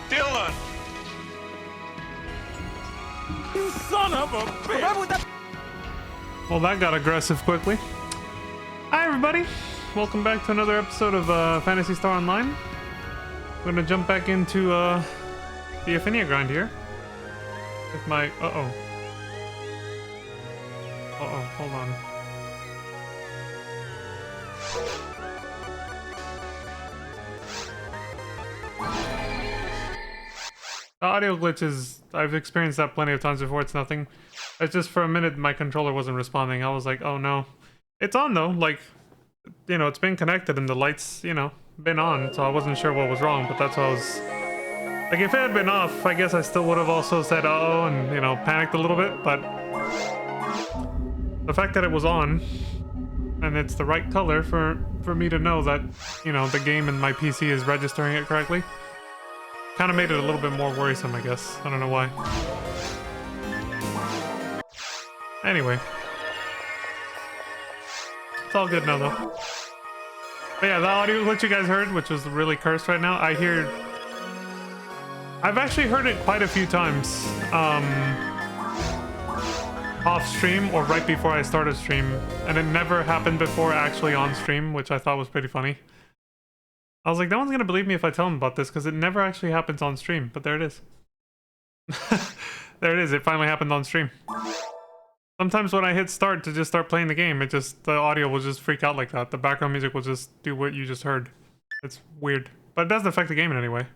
Dylan! You son of a bitch! Well, that got aggressive quickly. Hi, everybody. Welcome back to another episode of Phantasy Star Online. We're gonna jump back into the Affinia grind here. With my... Uh-oh, hold on. The audio glitches, I've experienced that plenty of times before, it's nothing. It's just for a minute my controller wasn't responding. I was like, oh no. It's on though, like, you know, it's been connected and the lights, you know, been on, so I wasn't sure what was wrong, but that's what I was... Like, if it had been off, I guess I still would have also said uh-oh and, you know, panicked a little bit, but... The fact that it was on, and it's the right color for me to know that, you know, the game and my PC is registering it correctly, kind of made it a little bit more worrisome, I guess. I don't know why. Anyway. It's all good now, though. But yeah, the audio glitch you guys heard, which was really cursed right now, I've actually heard it quite a few times. Off stream or right before I started stream, and it never happened before actually on stream, which I thought was pretty funny. I was like, no one's gonna believe me if I tell them about this because it never actually happens on stream, but there it is. There it is, it finally happened on stream. Sometimes when I hit start to just start playing the game, the audio will just freak out like that. The background music will just do what you just heard. It's weird, but it doesn't affect the game in any way.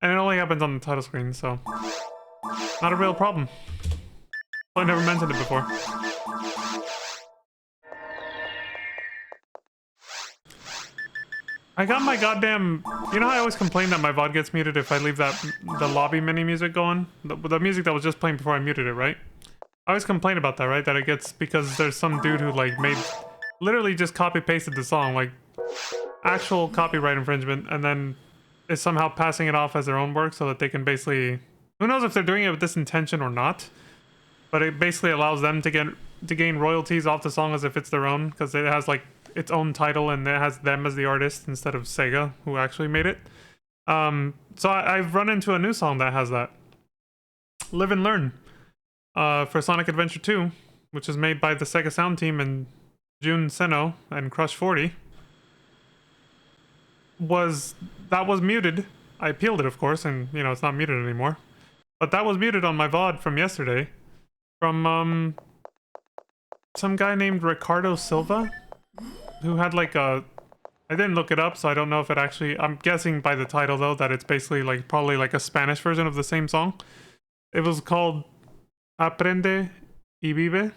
And it only happens on the title screen, so not a real problem. I never mentioned it before. I got my goddamn... You know how I always complain that my VOD gets muted if I leave the lobby mini music going? The music that was just playing before I muted it, right? I always complain about that, right? That it gets... Because there's some dude who, like, literally just copy-pasted the song, like, actual copyright infringement, and then is somehow passing it off as their own work so that they can basically... Who knows if they're doing it with this intention or not? But it basically allows them to gain royalties off the song as if it's their own, because it has, like, its own title and it has them as the artist instead of Sega, who actually made it. So I've run into a new song that has that. Live and Learn. For Sonic Adventure 2, which is made by the Sega Sound team and Jun Seno and Crush 40. That was muted. I appealed it, of course, and, you know, it's not muted anymore. But that was muted on my VOD from yesterday. From, some guy named Ricardo Silva, who had, like, I didn't look it up, so I don't know if it actually... I'm guessing by the title, though, that it's basically, like, probably, like, a Spanish version of the same song. It was called Aprende y Vive,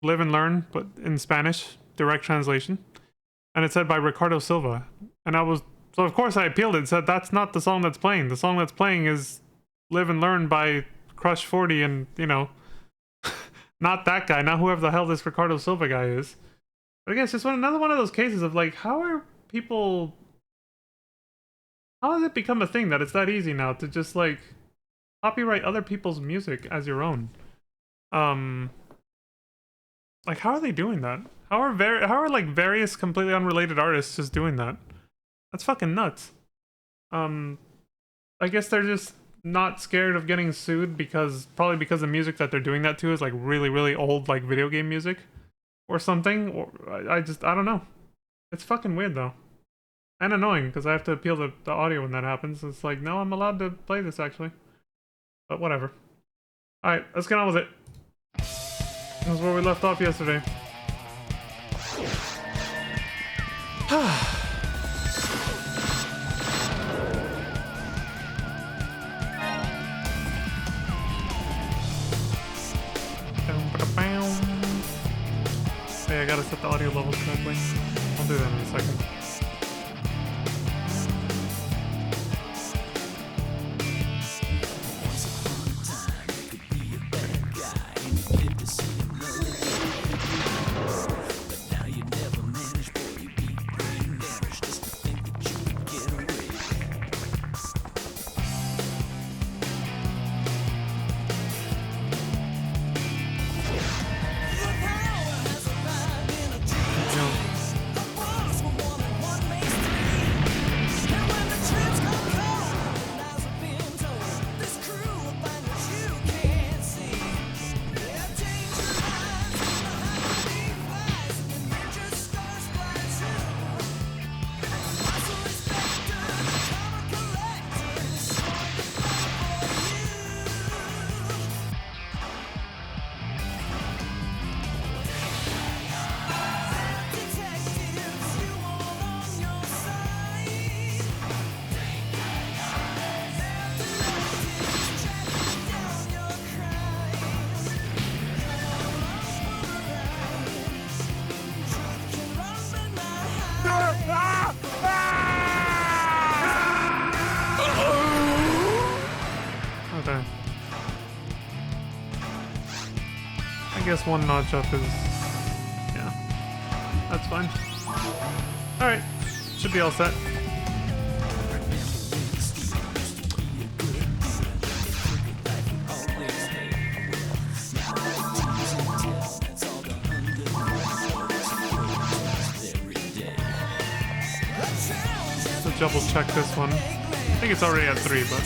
Live and Learn, but in Spanish, direct translation. And it said by Ricardo Silva. And so of course I appealed it and said, that's not the song that's playing. The song that's playing is Live and Learn by Crush 40 and, you know, not that guy, not whoever the hell this Ricardo Silva guy is. But I guess it's another one of those cases of, like, how has it become a thing that it's that easy now to just, like, copyright other people's music as your own? Like, how are they doing that? How are like various completely unrelated artists just doing that? That's fucking nuts. I guess they're just not scared of getting sued probably because the music that they're doing that to is, like, really, really old, like, video game music or something. Or I don't know. It's fucking weird though. And annoying because I have to appeal the audio when that happens. It's like, no, I'm allowed to play this actually. But whatever. Alright, let's get on with it. This is where we left off yesterday. Hey, I gotta set the audio levels correctly. I'll do that in a second. I guess one notch up is... yeah. That's fine. Alright. Should be all set. Let's double check this one. I think it's already at 3, but...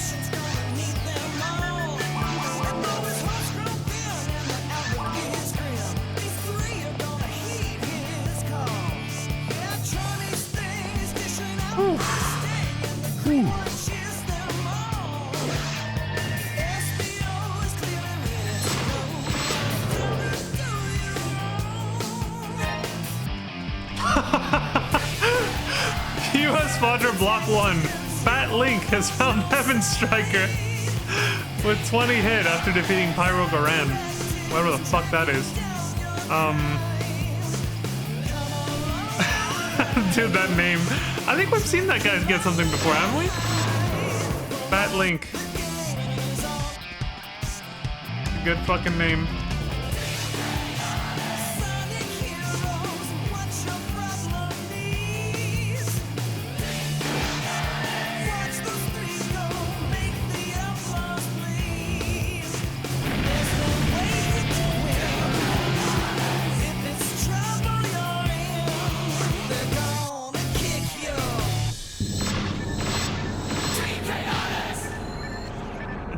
US Fodder Block 1. Fat Link has found Heaven Striker with 20 hit after defeating Pyro Goran. Whatever the fuck that is. Dude, that name. I think we've seen that guy get something before, haven't we? Fat Link. Good fucking name.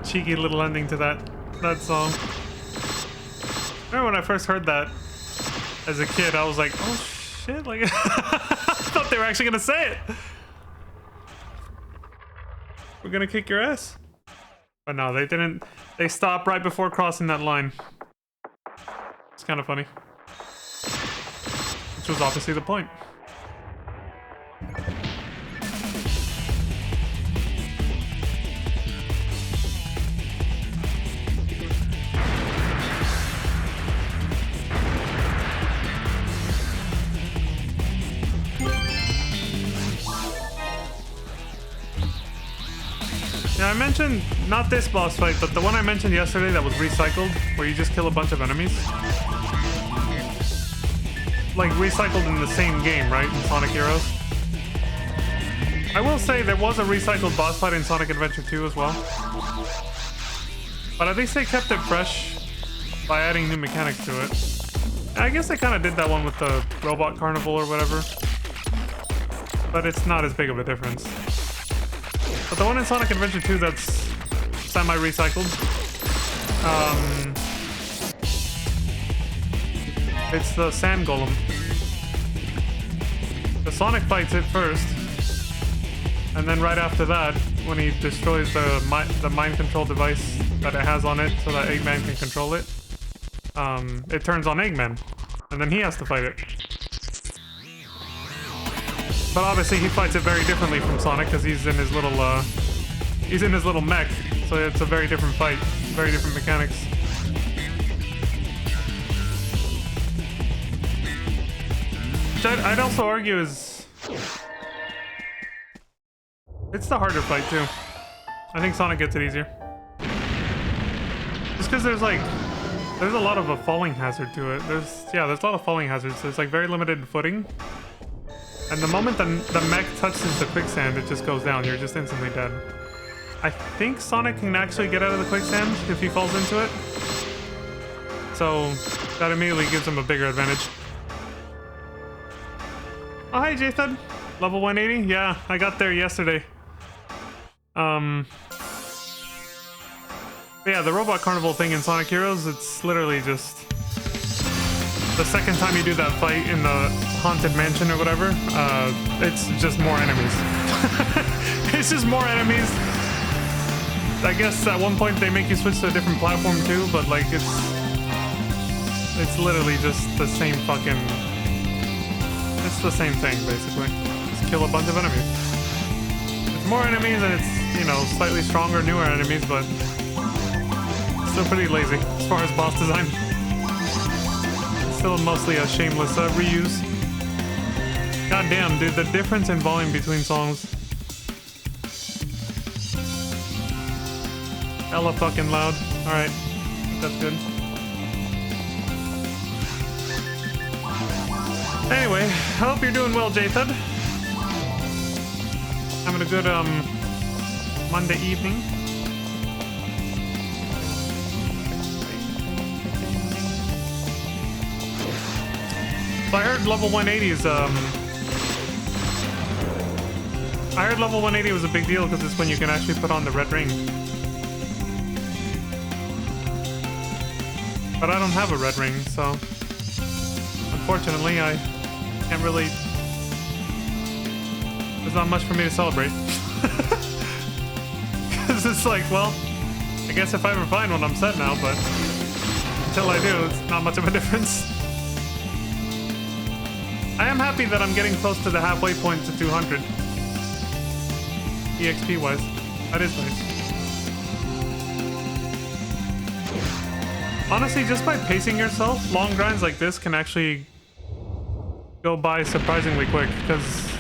Cheeky little ending to that song. I remember when I first heard that as a kid, I was like, oh shit, like I thought they were actually gonna say it. We're gonna kick your ass. But no, they didn't. They stopped right before crossing that line. It's kind of funny. Which was obviously the point. Yeah, I mentioned, not this boss fight, but the one I mentioned yesterday that was recycled, where you just kill a bunch of enemies. Like, recycled in the same game, right? In Sonic Heroes. I will say there was a recycled boss fight in Sonic Adventure 2 as well. But at least they kept it fresh by adding new mechanics to it. I guess they kind of did that one with the Robot Carnival or whatever. But it's not as big of a difference. But the one in Sonic Adventure 2 that's semi-recycled, it's the Sand Golem. The Sonic fights it first, and then right after that, when he destroys the mind control device that it has on it so that Eggman can control it, it turns on Eggman, and then he has to fight it. But obviously he fights it very differently from Sonic because he's in his little mech, so it's a very different fight, very different mechanics. Which I'd also argue is it's the harder fight too. I think Sonic gets it easier. Just because there's a lot of a falling hazard to it. There's a lot of falling hazards. There's like very limited footing. And the moment the mech touches the quicksand, it just goes down. You're just instantly dead. I think Sonic can actually get out of the quicksand if he falls into it. So that immediately gives him a bigger advantage. Oh, hi, Jthud. Level 180? Yeah, I got there yesterday. But yeah, the Robot Carnival thing in Sonic Heroes, it's literally just... the second time you do that fight in the Haunted Mansion or whatever, it's just more enemies. It's just more enemies. I guess at one point they make you switch to a different platform too, but like it's literally just the same fucking... it's the same thing, basically. Just kill a bunch of enemies. It's more enemies and it's, you know, slightly stronger, newer enemies, but still pretty lazy as far as boss design. Still mostly a shameless reuse. God damn, dude, the difference in volume between songs. Hella fucking loud. Alright, that's good. Anyway, I hope you're doing well, Jathud. Having a good Monday evening. So I heard level 180 is I heard level 180 was a big deal because it's when you can actually put on the red ring. But I don't have a red ring, so unfortunately I can't really... There's not much for me to celebrate. Because it's like, well, I guess if I ever find one, I'm set now, but until I do, it's not much of a difference. I am happy that I'm getting close to the halfway point to 200. EXP wise. That is nice. Honestly, just by pacing yourself, long grinds like this can actually go by surprisingly quick, because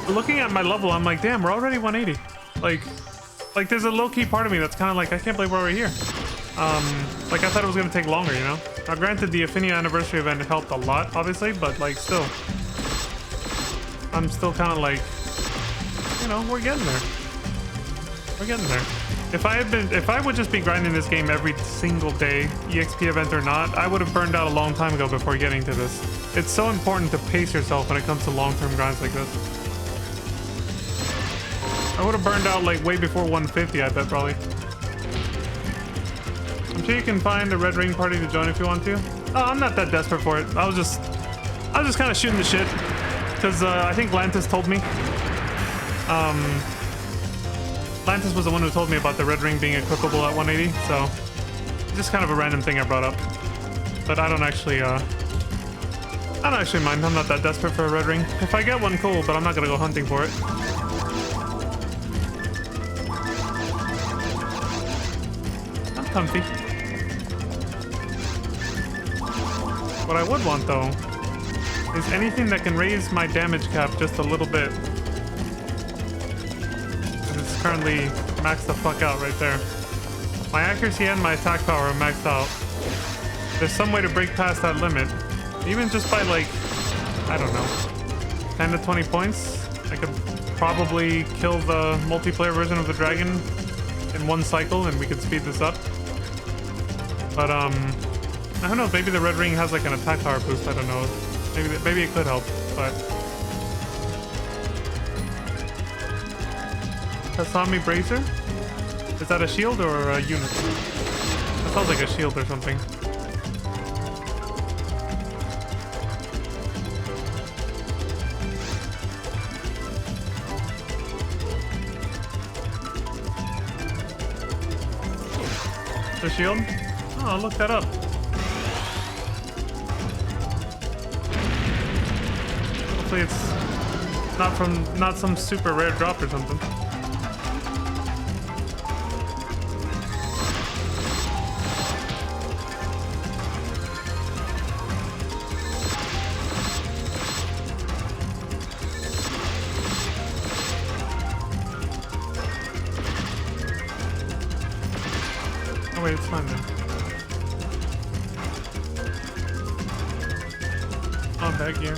looking at my level, I'm like, damn, we're already 180. Like there's a low-key part of me that's kind of like, I can't believe we're already here. Like I thought it was gonna take longer, you know? Now granted, the Affinia anniversary event helped a lot, obviously, but like still, I'm still kind of like, you know, we're getting there. We're getting there. If I would just be grinding this game every single day, EXP event or not, I would have burned out a long time ago before getting to this. It's so important to pace yourself when it comes to long-term grinds like this. I would have burned out like way before 150, I bet, probably. I'm sure you can find a red ring party to join if you want to. Oh, I'm not that desperate for it. I was just kind of shooting the shit because I think Lantis told me. Lantis was the one who told me about the red ring being equipable at 180, so just kind of a random thing I brought up. But I don't actually mind. I'm not that desperate for a red ring. If I get one, cool, but I'm not gonna go hunting for it. I'm comfy. What I would want, though, is anything that can raise my damage cap just a little bit. It's currently maxed the fuck out right there. My accuracy and my attack power are maxed out. There's some way to break past that limit. Even just by like, I don't know, 10 to 20 points. I could probably kill the multiplayer version of the dragon in one cycle and we could speed this up. But I don't know, maybe the red ring has like an attack power boost, I don't know. Maybe it could help, but... Kasami Bracer? Is that a shield or a unit? That sounds like a shield or something. The shield? Oh, I'll look that up. Hopefully it's not some super rare drop or something. Oh wait, it's fine then. Oh, bag gear.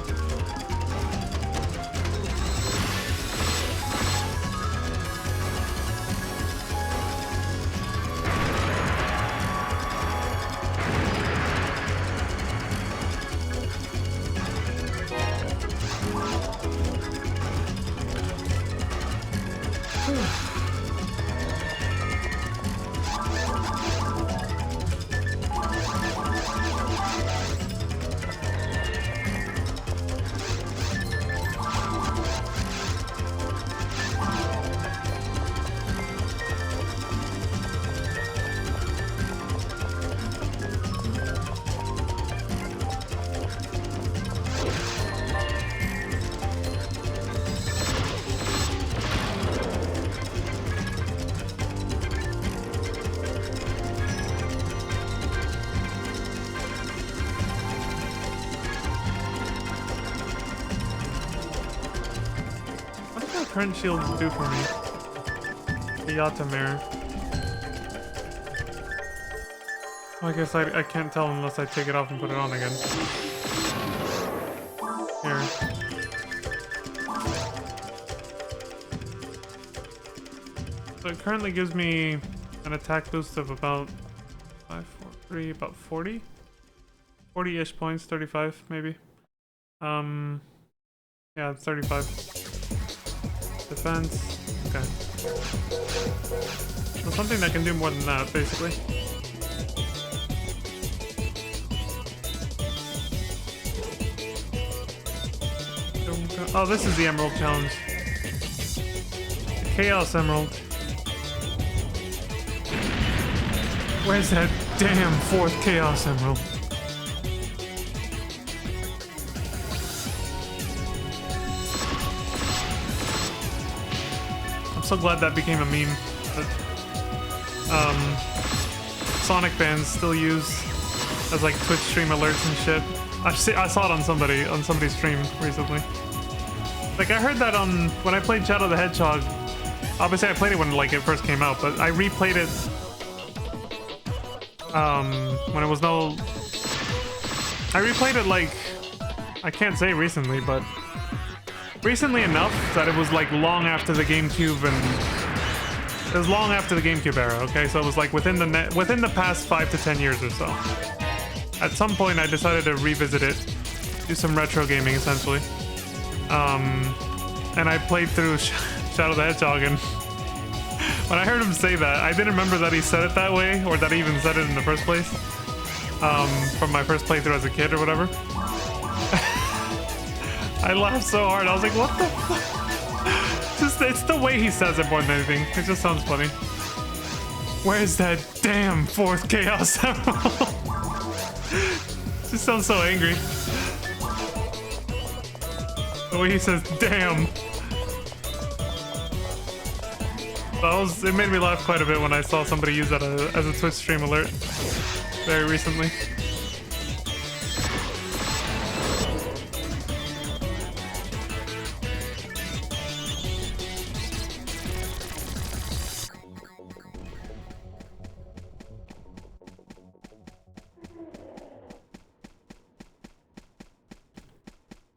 Current shields do for me. The Yatamir. I guess I can't tell unless I take it off and put it on again. Here. So it currently gives me an attack boost of about 5, 4, 3, about 40? 40-ish points, 35 maybe. Yeah, 35. Defense. Okay. So something that can do more than that, basically. Oh, this is the Emerald Challenge. The Chaos Emerald. Where's that damn 4th Chaos Emerald? I'm so glad that became a meme that Sonic fans still use as like Twitch stream alerts and shit. I saw it on somebody's stream recently. Like I heard that when I played Shadow the Hedgehog. Obviously I played it when like it first came out, but I replayed it when it was no. I replayed it like I can't say recently, but recently enough that it was like long after the GameCube, and it was long after the GameCube era. Okay, so it was like within the past 5 to 10 years or so. At some point, I decided to revisit it, do some retro gaming essentially. And I played through Shadow the Hedgehog, and when I heard him say that, I didn't remember that he said it that way, or that he even said it in the first place. From my first playthrough as a kid or whatever. I laughed so hard. I was like, what the fuck? Just, it's the way he says it more than anything. It just sounds funny. Where's that damn 4th Chaos Emerald? Just sounds so angry. The way he says, damn. It made me laugh quite a bit when I saw somebody use that as a Twitch stream alert very recently.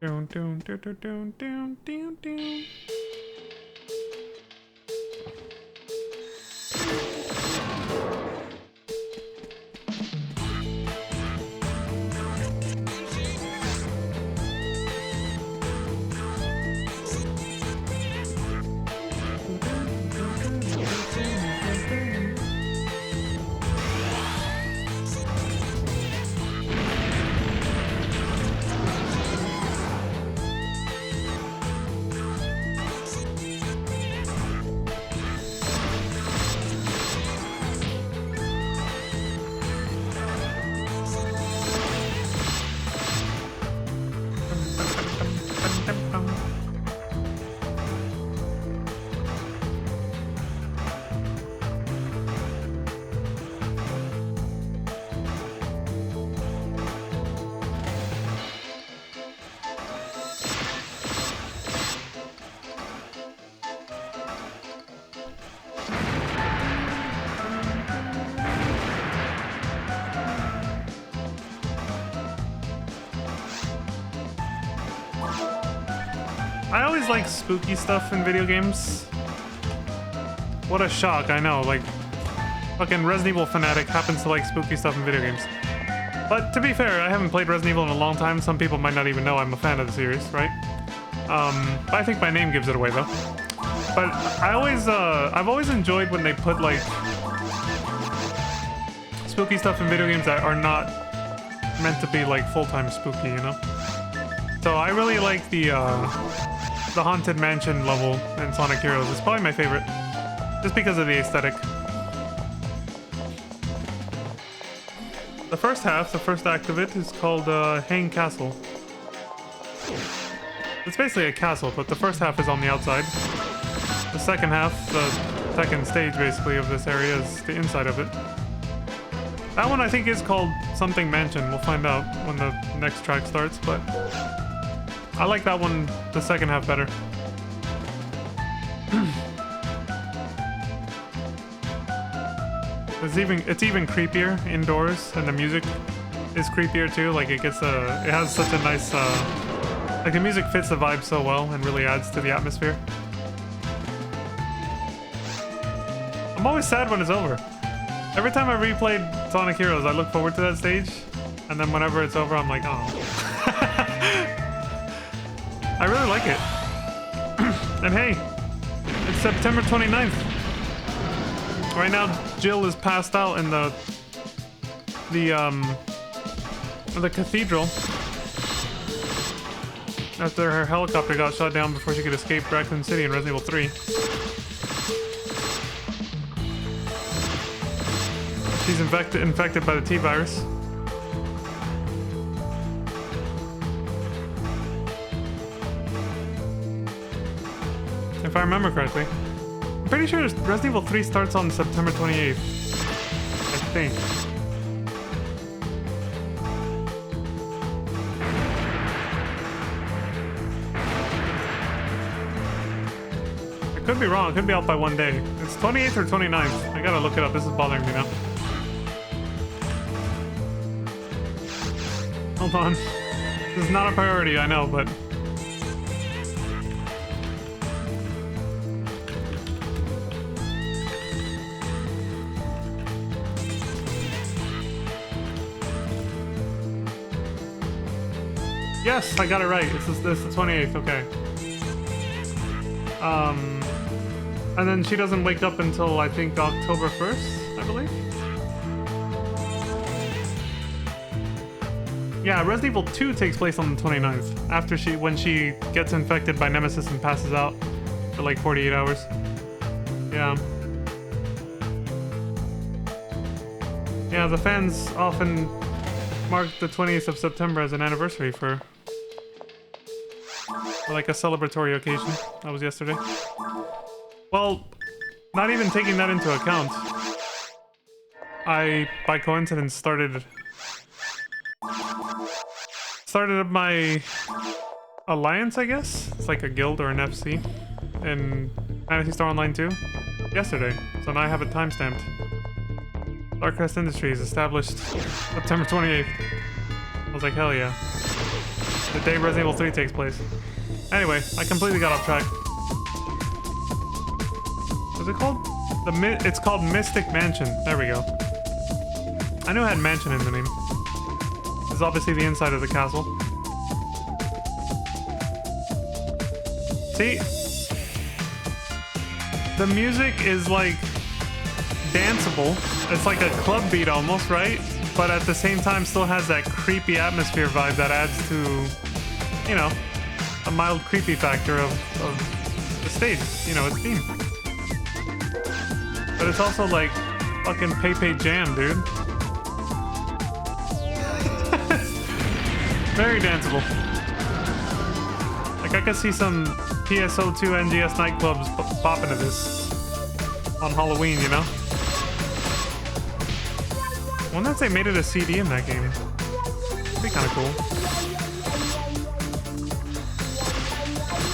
Down, down, down, down, down, down, down. I always like spooky stuff in video games. What a shock, I know, like, fucking Resident Evil fanatic happens to like spooky stuff in video games. But to be fair, I haven't played Resident Evil in a long time. Some people might not even know I'm a fan of the series, right? But I think my name gives it away though. But I've always enjoyed when they put like spooky stuff in video games that are not meant to be like full-time spooky, you know? So I really like the Haunted Mansion level in Sonic Heroes. It's probably my favorite, just because of the aesthetic. The first half, the first act of it, is called Hang Castle. It's basically a castle, but the first half is on the outside. The second half, the second stage basically of this area, is the inside of it. That one I think is called something Mansion. We'll find out when the next track starts, but I like that one, the second half, better. It's even creepier indoors, and the music is creepier too. Like it has such a nice Like the music fits the vibe so well and really adds to the atmosphere. I'm always sad when it's over. Every time I replayed Sonic Heroes, I look forward to that stage, and then whenever it's over, I'm like, oh. I really like it. And hey, it's September 29th. Right now, Jill is passed out in the cathedral after her helicopter got shot down before she could escape Raccoon City in Resident Evil 3. She's infected by the T-virus. If I remember correctly. I'm pretty sure Resident Evil 3 starts on September 28th. I think. I could be wrong. It could be out by one day. It's 28th or 29th. I gotta look it up. This is bothering me now. Hold on. This is not a priority, I know, but... Yes, I got it right. This is the 28th, okay. And then she doesn't wake up until, I think, October 1st, I believe? Yeah, Resident Evil 2 takes place on the 29th, after when she gets infected by Nemesis and passes out for like 48 hours. Yeah. Yeah, the fans often mark the 20th of September as an anniversary for like a celebratory occasion. That was yesterday. Well, not even taking that into account, I, by coincidence, started my alliance, I guess? It's like a guild or an FC in Phantasy Star Online 2 yesterday. So now I have it timestamped. Darkrest Industries established September 28th. I was like, hell yeah. The day Resident Evil 3 takes place. Anyway, I completely got off track. What's it called? It's called Mystic Mansion. There we go. I knew it had mansion in the name. This is obviously the inside of the castle. See? The music is like danceable. It's like a club beat almost, right? But at the same time still has that creepy atmosphere vibe that adds to, you know, a mild creepy factor of the stage, you know, its theme. But it's also like fucking Pepe Jam, dude. Very danceable. Like I could see some PSO2 NGS nightclubs popping to this on Halloween, you know? I wonder if they made it a CD in that game. It'd be kind of cool.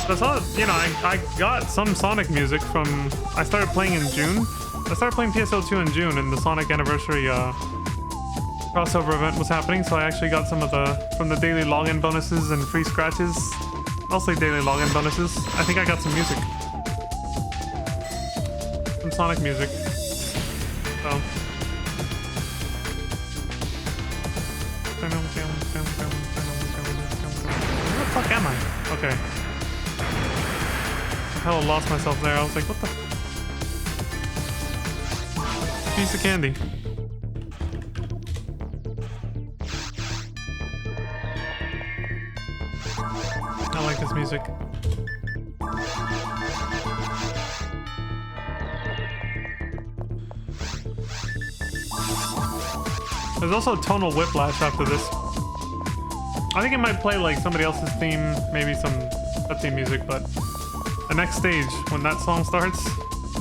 That's all, you know, I got some Sonic music from... I started playing in June. I started playing PSO2 in June, and the Sonic Anniversary crossover event was happening, so I actually got some of from the daily login bonuses and free scratches. Mostly daily login bonuses. I think I got some music. Some Sonic music. So... Where the fuck am I? Okay. I hella lost myself there. I was like, what the? Piece of candy. I like this music. There's also tonal whiplash after this. I think it might play like somebody else's theme, maybe some cutscene music, but the next stage, when that song starts,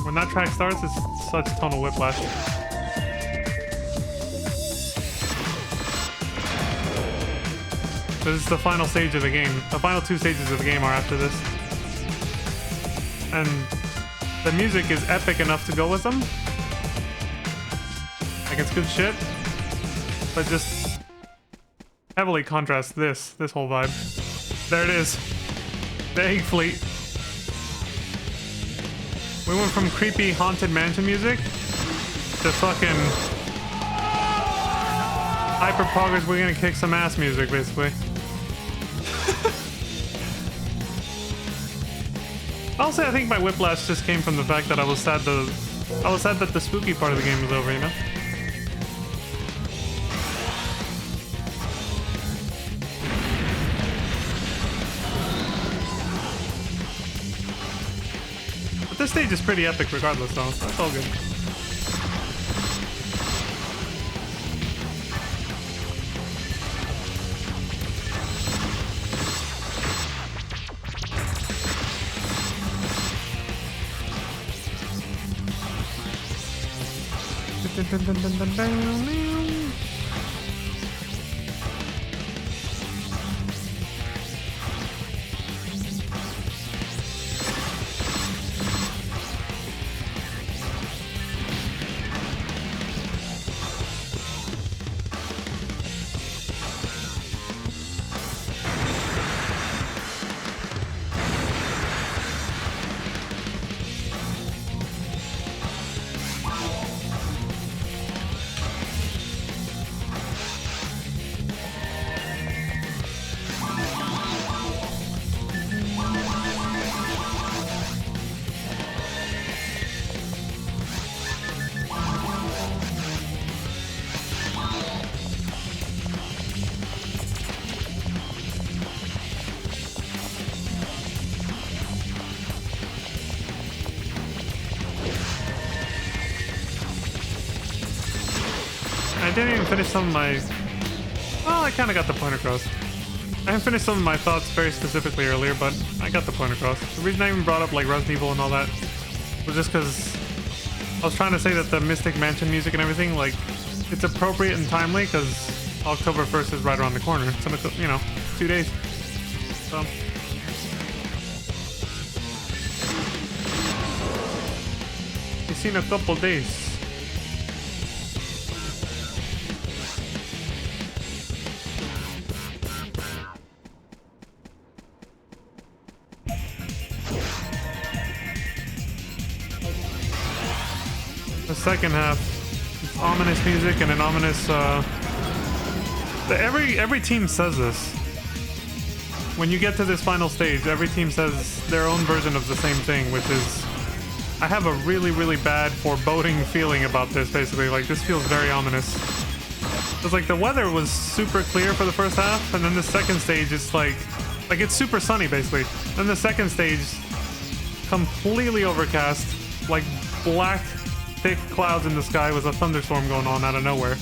when that track starts, it's such tonal whiplash. This is the final stage of the game. The final two stages of the game are after this. And the music is epic enough to go with them. Like, it's good shit. But just heavily contrasts this whole vibe. There it is. The egg fleet. We went from creepy haunted mansion music to fucking hyper progress. We're gonna kick some ass music, basically. Also, I think my whiplash just came from the fact that I was sad that the spooky part of the game was over, you know? But this stage is pretty epic regardless, though. So that's all good. Dun, dun, dun, dun, dun. I didn't even finish some of my... Well, I kind of got the point across. I haven't finished some of my thoughts very specifically earlier, but I got the point across. The reason I even brought up like Resident Evil and all that was just because I was trying to say that the Mystic Mansion music and everything, like, it's appropriate and timely because October 1st is right around the corner. So, you know, 2 days. So... You've seen a couple days. The second half, it's ominous music and an ominous, every team says this. When you get to this final stage, every team says their own version of the same thing, which is, I have a really, really bad foreboding feeling about this, basically. Like, this feels very ominous. It's like the weather was super clear for the first half, and then the second stage is like it's super sunny, basically. Then the second stage, completely overcast, like black, thick clouds in the sky with a thunderstorm going on out of nowhere.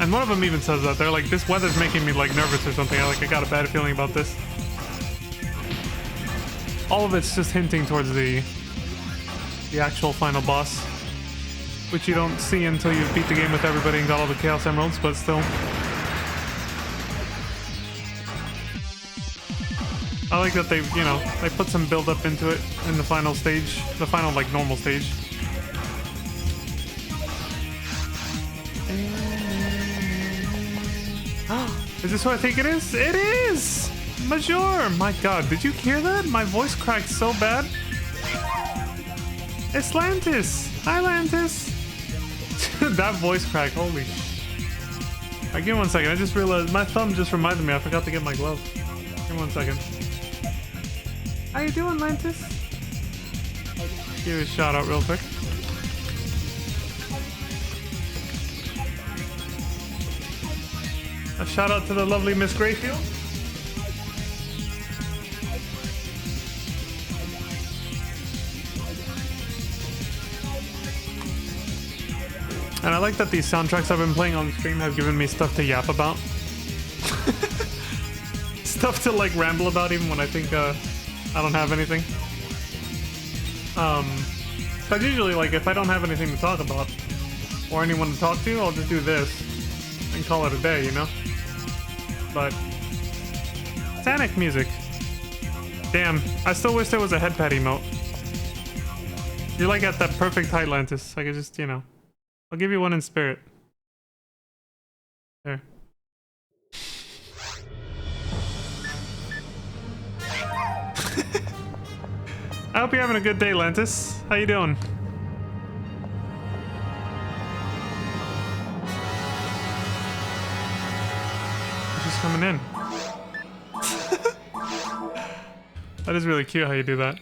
And one of them even says that. They're like, this weather's making me like nervous or something. I got a bad feeling about this. All of it's just hinting towards the actual final boss, which you don't see until you've beat the game with everybody and got all the Chaos Emeralds, but still. I like that they, you know, they put some build up into it in the final stage, the final like normal stage. Is this who I think it is? It is! Major! My god, did you hear that? My voice cracked so bad. It's Lantis! Hi, Lantis! That voice crack, holy sh... Alright, give me 1 second. I just realized my thumb just reminded me I forgot to get my glove. Give me 1 second. How you doing, Lantis? Give you a shout out real quick. A shout out to the lovely Miss Grayfield. And I like that these soundtracks I've been playing on stream have given me stuff to yap about. Stuff to like ramble about even when I think I don't have anything. Cause usually like if I don't have anything to talk about or anyone to talk to, I'll just do this and call it a day, you know? But Sanic music. Damn, I still wish there was a head pad emote. You're like at that perfect height, Lantis. I could just, you know, I'll give you one in spirit. There. I hope you're having a good day, Lantis. How you doing? She's coming in. That is really cute how you do that.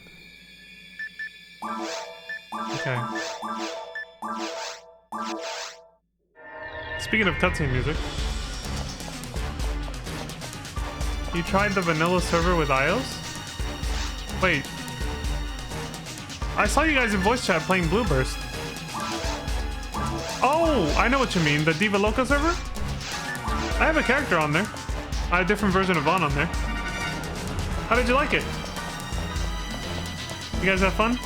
Okay. Speaking of cutscene music, you tried the vanilla server with iOS? Wait. I saw you guys in voice chat playing Blueburst. Oh, I know what you mean. The Diva Loca server? I have a character on there. I have a different version of Vaughn on there. How did you like it? You guys have fun?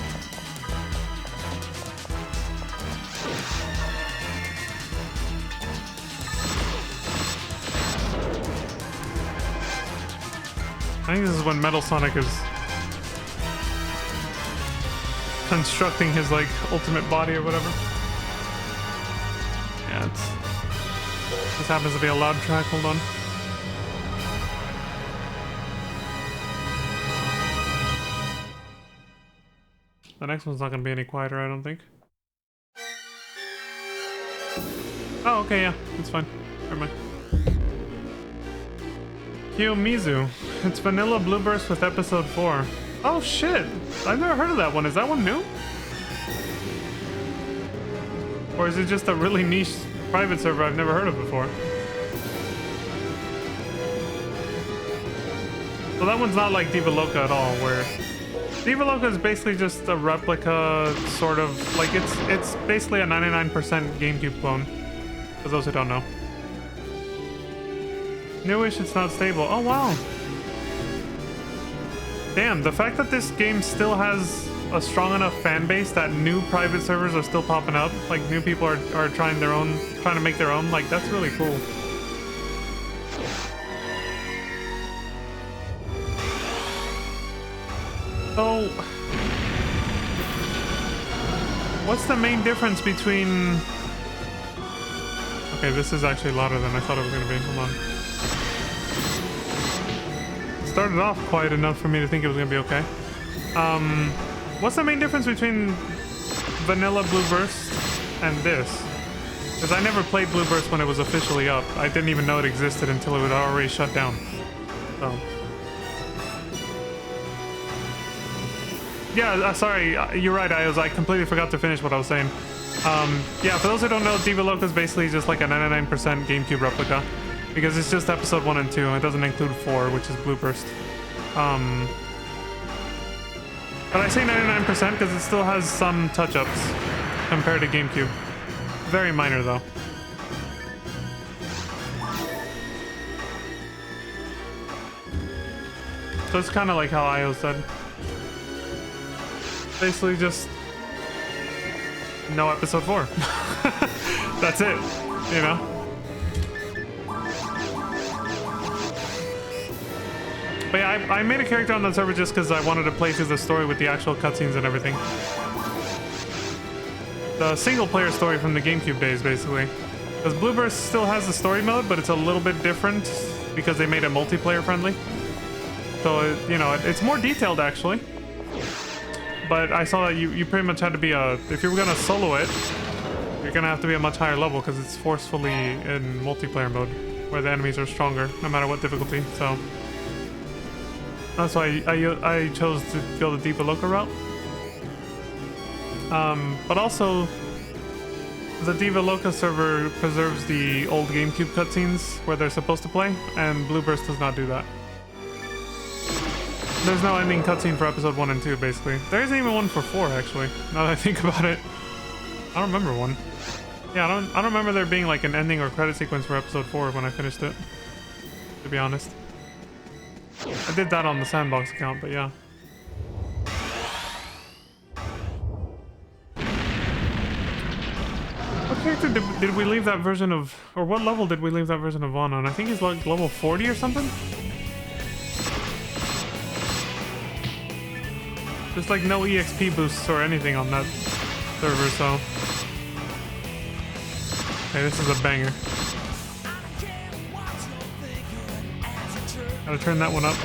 I think this is when Metal Sonic is constructing his like ultimate body or whatever. Yeah, this happens to be a loud track. Hold on. The next one's not gonna be any quieter, I don't think. Oh, okay, yeah, it's fine. Never mind. Kiyomizu. It's Vanilla Blueburst with episode 4. Oh shit! I've never heard of that one. Is that one new? Or is it just a really niche private server I've never heard of before? So that one's not like Diva Loca at all, where Diva Loca is basically just a replica, sort of, like it's basically a 99% GameCube clone, for those who don't know. Newish, it's not stable. Oh wow. Damn, the fact that this game still has a strong enough fan base that new private servers are still popping up, like new people are trying to make their own, like that's really cool. So, what's the main difference between... Okay, this is actually louder than I thought it was gonna be. Hold on. Started off quiet enough for me to think it was gonna be okay. What's the main difference between Vanilla Blueburst and this? Because I never played Blueburst when it was officially up. I didn't even know it existed until it was already shut down. So. Yeah, sorry, you're right, I completely forgot to finish what I was saying. Yeah, for those who don't know, Diva Loca is basically just like a 99% GameCube replica. Because it's just episode 1 and 2, it doesn't include 4, which is Blueburst. But I say 99% because it still has some touch-ups compared to GameCube. Very minor, though. So it's kind of like how IO said. Basically just no episode 4. That's it, you know? But yeah, I made a character on that server just because I wanted to play through the story with the actual cutscenes and everything. The single player story from the GameCube days, basically. Because Blueburst still has the story mode, but it's a little bit different because they made it multiplayer friendly. So, you know, it's more detailed actually. But I saw that you pretty much had to be if you were gonna solo it, you're gonna have to be a much higher level because it's forcefully in multiplayer mode, where the enemies are stronger no matter what difficulty. So that's why I chose to go the Diva Loca route. But also, the Diva Loca server preserves the old GameCube cutscenes where they're supposed to play, and Blueburst does not do that. There's no ending cutscene for episode 1 and 2, basically. There isn't even one for 4, actually, now that I think about it. I don't remember one. Yeah, I don't remember there being like an ending or credit sequence for episode 4 when I finished it, to be honest. I did that on the Sandbox account, but yeah. What character did we leave that version of... Or what level did we leave that version of Vaughn on? I think he's like level 40 or something? There's like no EXP boosts or anything on that server, so... Okay, this is a banger. Gotta turn that one up.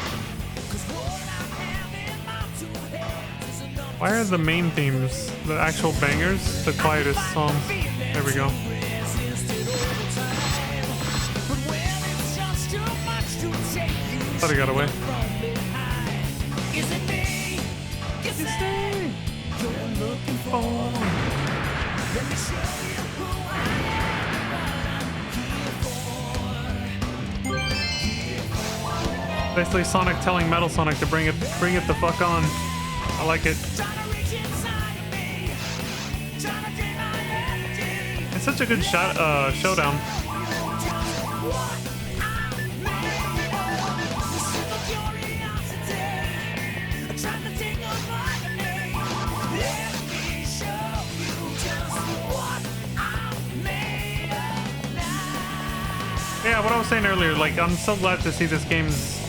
Why are the main themes, the actual bangers, the quietest songs? There we go. Thought he got away. Basically Sonic telling Metal Sonic to bring it the fuck on. I like it. It's such a good showdown. Yeah, what I was saying earlier, like, I'm so glad to see this game's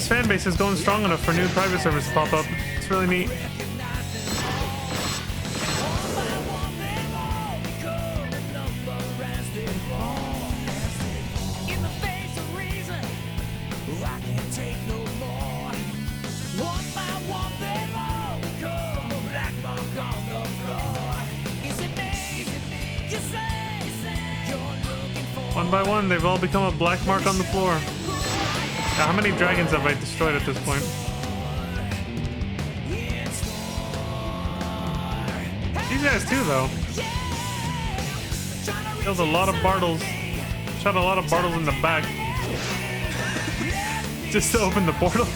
fan base is going strong enough for new private servers to pop up. It's really neat. One by one, they've all become a black mark on the floor. Now, how many dragons have I destroyed at this point? These guys too, though. Killed a lot of Bartles. Shot a lot of Bartles in the back. Just to open the portal.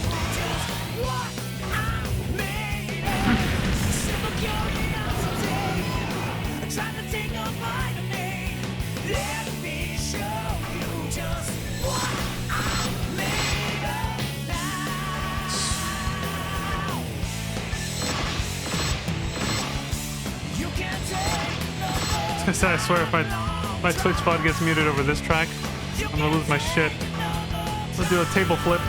I swear if my Twitch pod gets muted over this track, I'm gonna lose my shit. Let's do a table flip.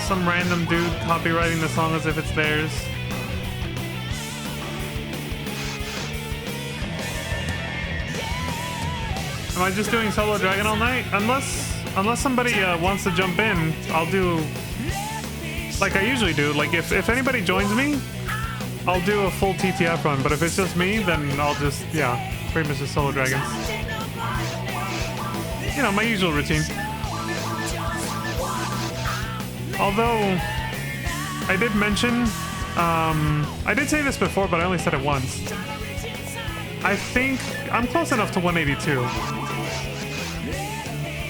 Some random dude copywriting the song as if it's theirs. Am I just doing solo dragon all night? Unless somebody wants to jump in, I'll do like I usually do. Like if anybody joins me, I'll do a full TTF run. But if it's just me, then I'll just pretty much just solo dragons. You know, my usual routine. Although, I did mention, I did say this before, but I only said it once. I think I'm close enough to 182.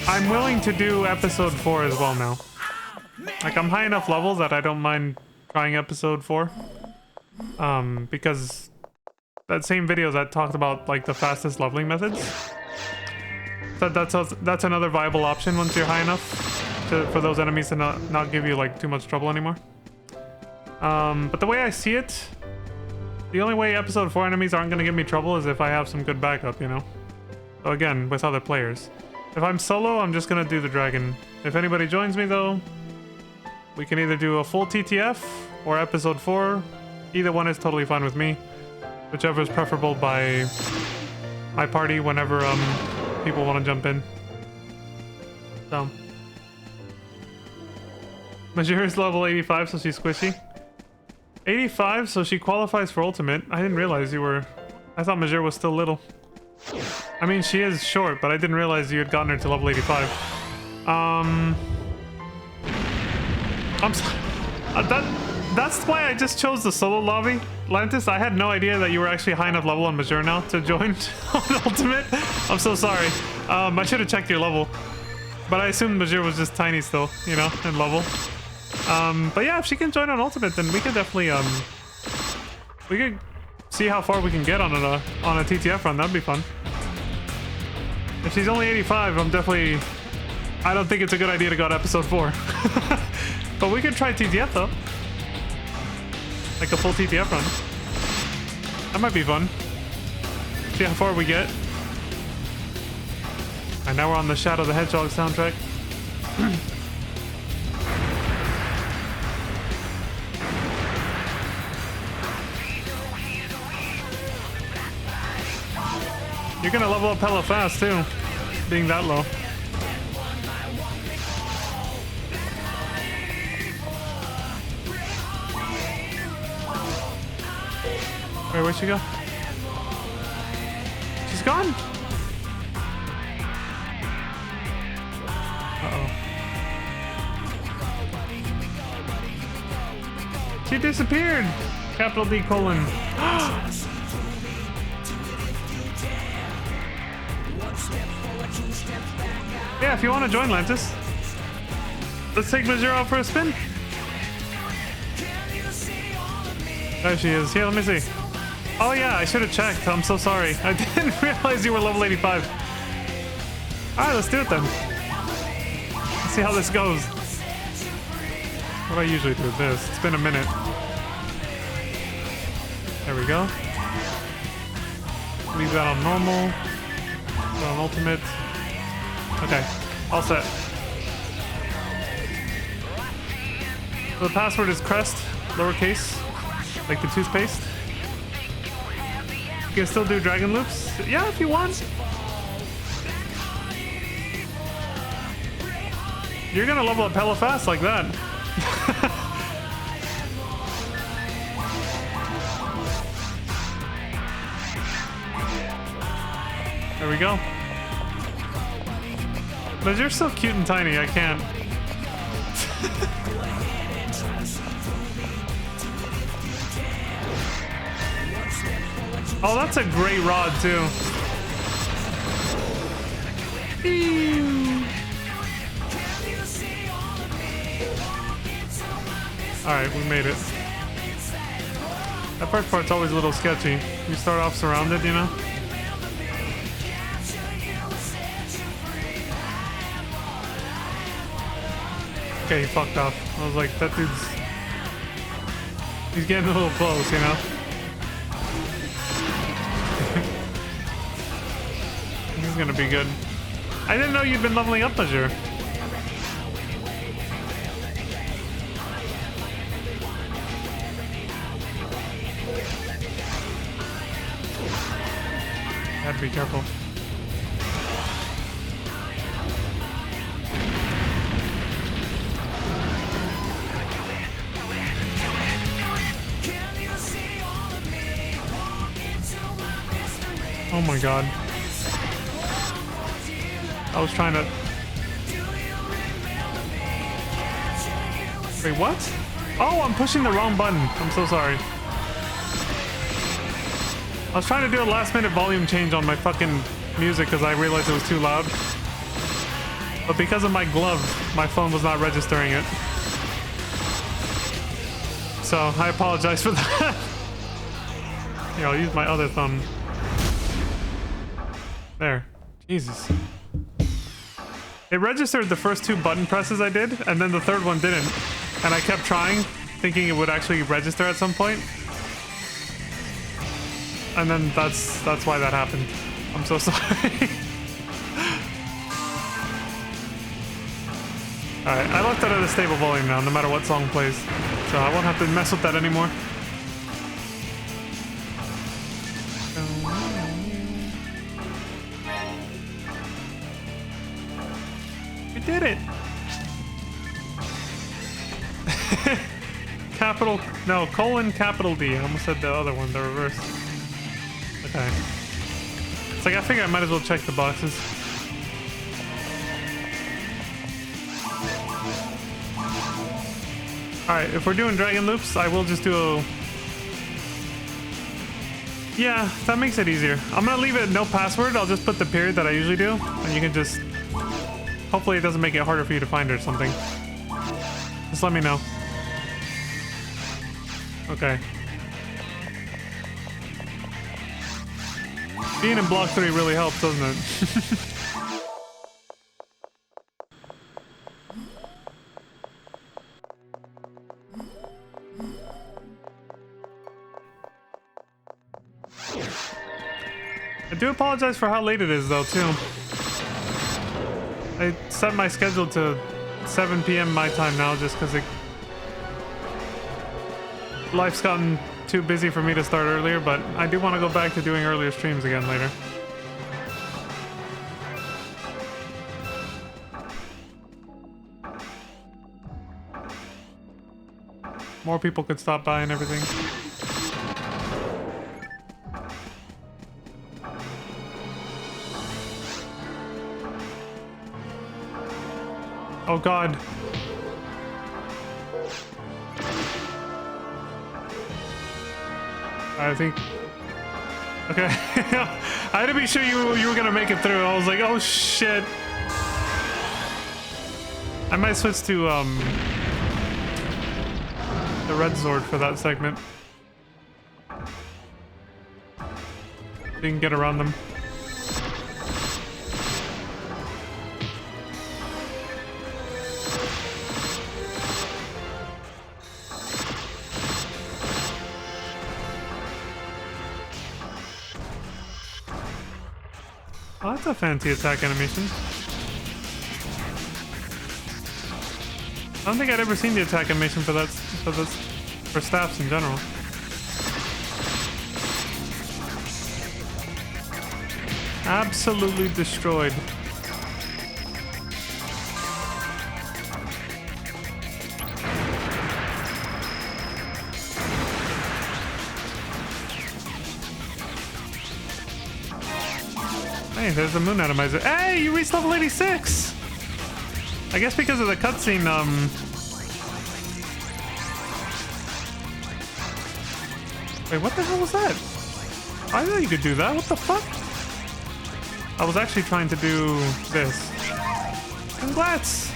I'm willing to do episode 4 as well now. Like, I'm high enough levels that I don't mind trying episode 4. Because that same video that talked about, like, the fastest leveling methods. That's another viable option once you're high enough. For those enemies to not give you like too much trouble anymore. But the way I see it, the only way episode 4 enemies aren't going to give me trouble is if I have some good backup, you know? So again, with other players. If I'm solo, I'm just going to do the dragon. If anybody joins me though, we can either do a full TTF or episode 4. Either one is totally fine with me. Whichever is preferable by my party whenever people want to jump in. So... Major is level 85, so she's squishy. 85, so she qualifies for ultimate. I didn't realize you were... I thought Major was still little. I mean, she is short, but I didn't realize you had gotten her to level 85. That's why I just chose the solo lobby. Lantis, I had no idea that you were actually high enough level on Major now to join on ultimate. I'm so sorry. I should have checked your level. But I assumed Major was just tiny still, you know, in level. But yeah, if she can join on ultimate, then we could definitely we could see how far we can get on a TTF run. That'd be fun. If she's only 85, I don't think it's a good idea to go to episode 4. But we could try TTF though, like a full TTF run. That might be fun. See how far we get. And now we're on the Shadow the Hedgehog soundtrack. You're gonna level up hella fast too, being that low. Wait, where'd she go? She's gone. Uh-oh. She disappeared. Capital D colon. Yeah, if you want to join, Lantis. Let's take Major out for a spin. There she is. Here, let me see. Oh yeah, I should have checked. I'm so sorry. I didn't realize you were level 85. Alright, let's do it then. Let's see how this goes. What do I usually do with this? It's been a minute. There we go. Leave that on normal. Put on ultimate. Okay, all set. So the password is crest, lowercase, like the toothpaste. You can still do dragon loops? Yeah, if you want. You're gonna level up hella fast like that. There we go. But you're so cute and tiny, I can't. Oh, that's a great rod, too. Alright, we made it. That first part's always a little sketchy. You start off surrounded, you know? Okay, he fucked off. I was like, that dude's... He's getting a little close, you know? He's gonna be good. I didn't know you'd been leveling up, Azure. Gotta be careful. Oh my god. I was trying to... Wait, what? Oh, I'm pushing the wrong button. I'm so sorry. I was trying to do a last minute volume change on my fucking music because I realized it was too loud. But because of my glove, my phone was not registering it. So I apologize for that. Here, I'll use my other thumb. There. Jesus. It registered the first two button presses I did, and then the third one didn't. And I kept trying, thinking it would actually register at some point. And then that's why that happened. I'm so sorry. Alright, I left it at a stable volume now, no matter what song plays. So I won't have to mess with that anymore. Did it. Capital, no, colon capital D. I almost said the other one, the reverse. Okay. It's like I figure I might as well check the boxes. Alright, if we're doing dragon loops, I will just do a... Yeah, that makes it easier. I'm gonna leave it no password. I'll just put the period that I usually do, and you can just... Hopefully it doesn't make it harder for you to find it or something. Just let me know. Okay. Being in block 3 really helps, doesn't it? I do apologize for how late it is though, too. I set my schedule to 7 p.m. my time now just because life's gotten too busy for me to start earlier, but I do want to go back to doing earlier streams again later. More people could stop by and everything. Oh god. I think... Okay. I had to be sure you were gonna make it through. I was like, oh shit. I might switch to the red sword for that segment. You can get around them. Oh, that's a fancy attack animation. I don't think I'd ever seen the attack animation for that, for staffs in general. Absolutely destroyed. Hey, there's the moon atomizer. Hey, you reached level 86! I guess because of the cutscene, Wait, what the hell was that? I didn't know you could do that. What the fuck? I was actually trying to do this. Congrats!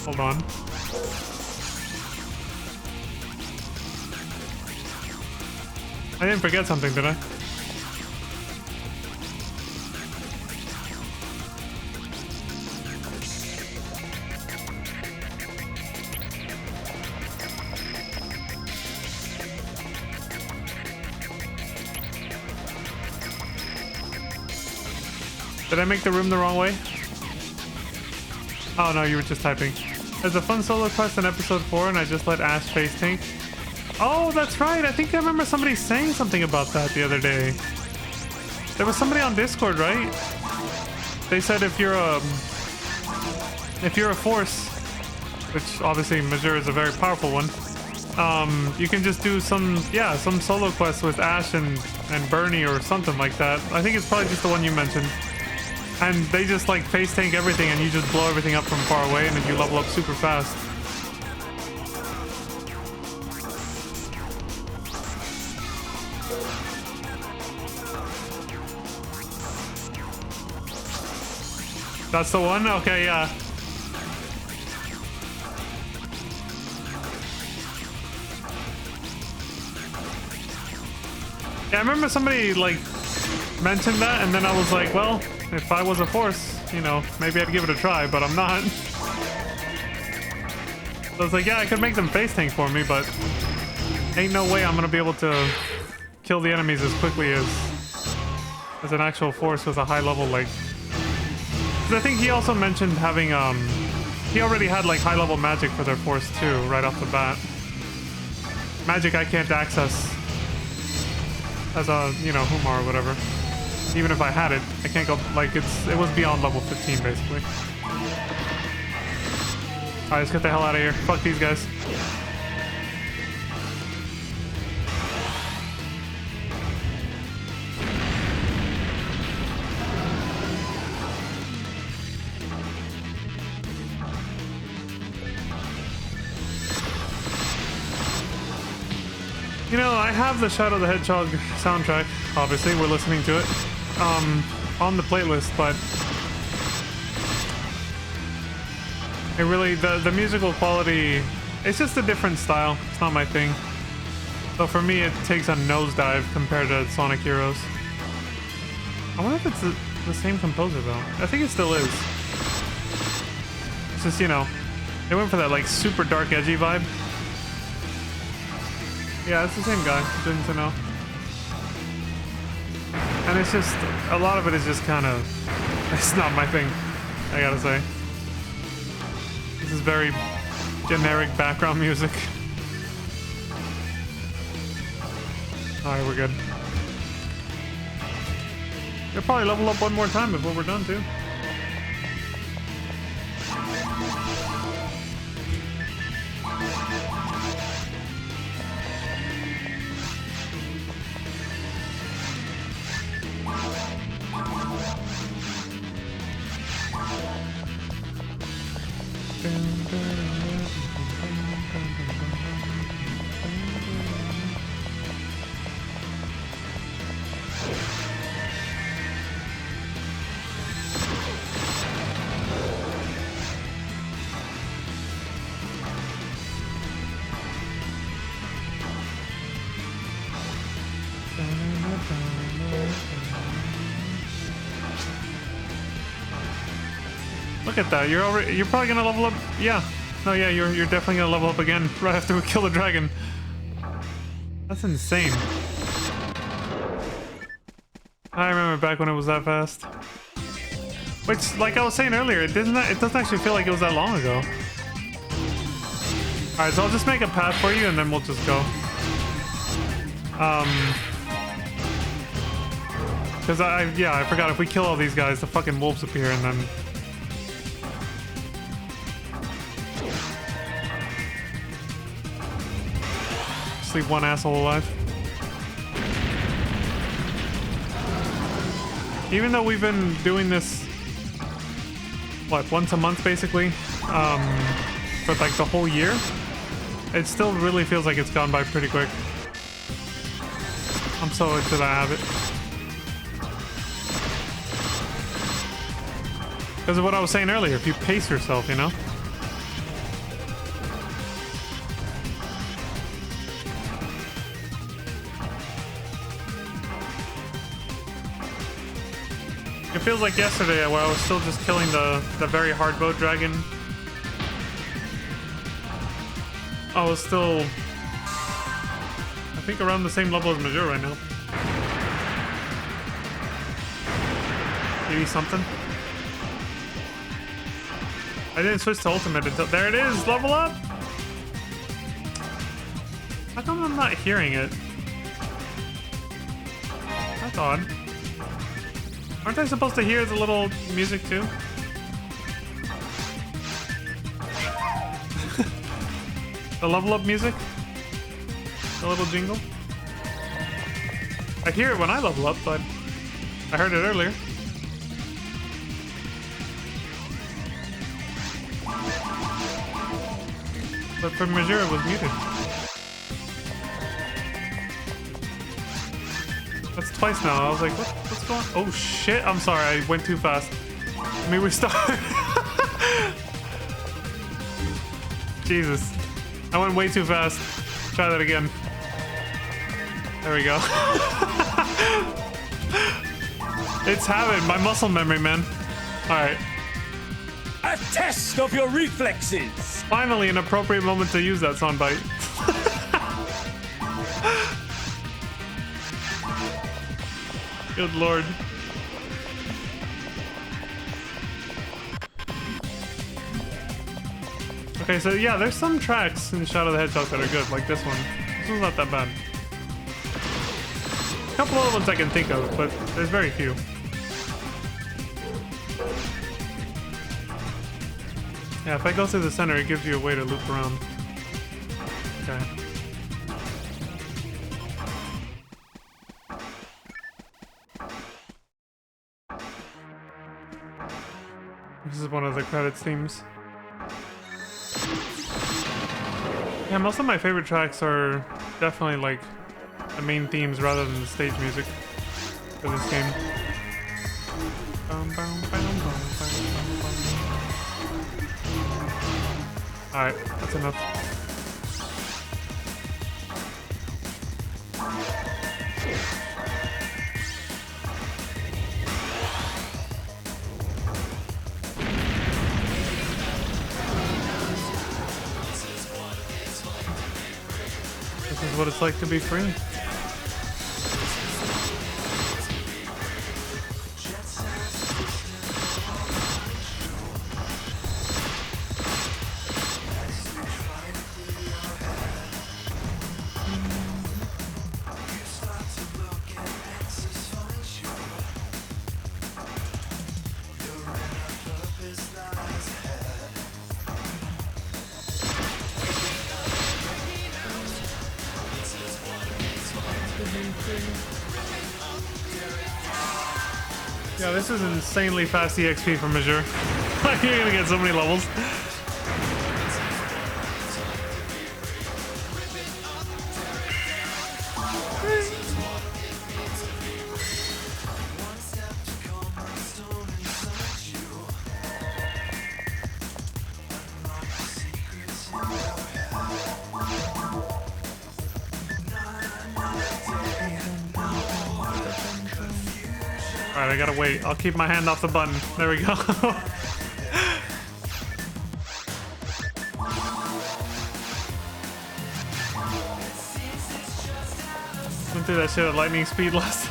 Hold on. I didn't forget something, did I? Did I make the room the wrong way? Oh no, you were just typing. There's a fun solo quest in episode 4 and I just let Ash face tank. Oh, that's right. I think I remember somebody saying something about that the other day. There was somebody on Discord, right? They said if you're a force, which obviously Majeur is a very powerful one, you can just do some solo quest with Ash and Bernie or something like that. I think it's probably just the one you mentioned. And they just like face tank everything and you just blow everything up from far away and then you level up super fast. That's the one? Okay, yeah. Yeah, I remember somebody like mentioned that and then I was like, well, if I was a force, you know, maybe I'd give it a try, but I'm not. So I was like, yeah, I could make them face tank for me, but ain't no way I'm gonna be able to kill the enemies as quickly as an actual force with a high level, like... Because I think he also mentioned having, he already had, like, high level magic for their force, too, right off the bat. Magic I can't access as a, you know, Humar or whatever. Even if I had it, I can't go, like, it was beyond level 15, basically. Alright, let's get the hell out of here. Fuck these guys. You know, I have the Shadow the Hedgehog soundtrack, obviously, we're listening to it, on the playlist, but it really, the musical quality, it's just a different style, it's not my thing. So for me, it takes a nosedive compared to Sonic Heroes. I wonder if it's the same composer though. I think it still is. It's just, you know, they went for that like super dark edgy vibe. Yeah, it's the same guy. Didn't to know. And it's just, a lot of it is just kind of, it's not my thing, I gotta say. This is very generic background music. Alright, we're good. We'll probably level up one more time before we're done too. Look at that. You're probably gonna level up. Yeah. No, yeah, you're definitely gonna level up again right after we kill the dragon. That's insane. I remember back when it was that fast. Which, like I was saying earlier, it doesn't actually feel like it was that long ago. Alright, so I'll just make a path for you and then we'll just go. Because I forgot, if we kill all these guys, the fucking wolves appear and then... just leave one asshole alive. Even though we've been doing this, what, once a month basically, for like the whole year, it still really feels like it's gone by pretty quick. I'm so into that habit. Because of what I was saying earlier, if you pace yourself, you know? It feels like yesterday where I was still just killing the very hard bow dragon. I was still, I think, around the same level as Major right now. 80 something. I didn't switch to ultimate until, there it is, level up! How come I'm not hearing it? That's odd. Aren't I supposed to hear the little music too? The level up music? The little jingle? I hear it when I level up, but I heard it earlier. But for Major it was muted. That's twice now. I was like, what's going on? Oh shit, I'm sorry, I went too fast. Let me restart. Jesus. I went way too fast. Try that again. There we go. It's habit, my muscle memory, man. Alright. A test of your reflexes! Finally, an appropriate moment to use that soundbite. Good lord. Okay, so yeah, there's some tracks in Shadow the Hedgehog that are good, like this one. This one's not that bad. A couple other ones I can think of, but there's very few. Yeah, if I go through the center, it gives you a way to loop around. Okay. This is one of the credits themes. Yeah, most of my favorite tracks are definitely like the main themes rather than the stage music for this game. Alright, that's enough. what it's like to be free. Yeah, this is insanely fast EXP from Azure. You're gonna get so many levels. Alright, I gotta wait. I'll keep my hand off the button. There we go. Went through that shit at lightning speed last.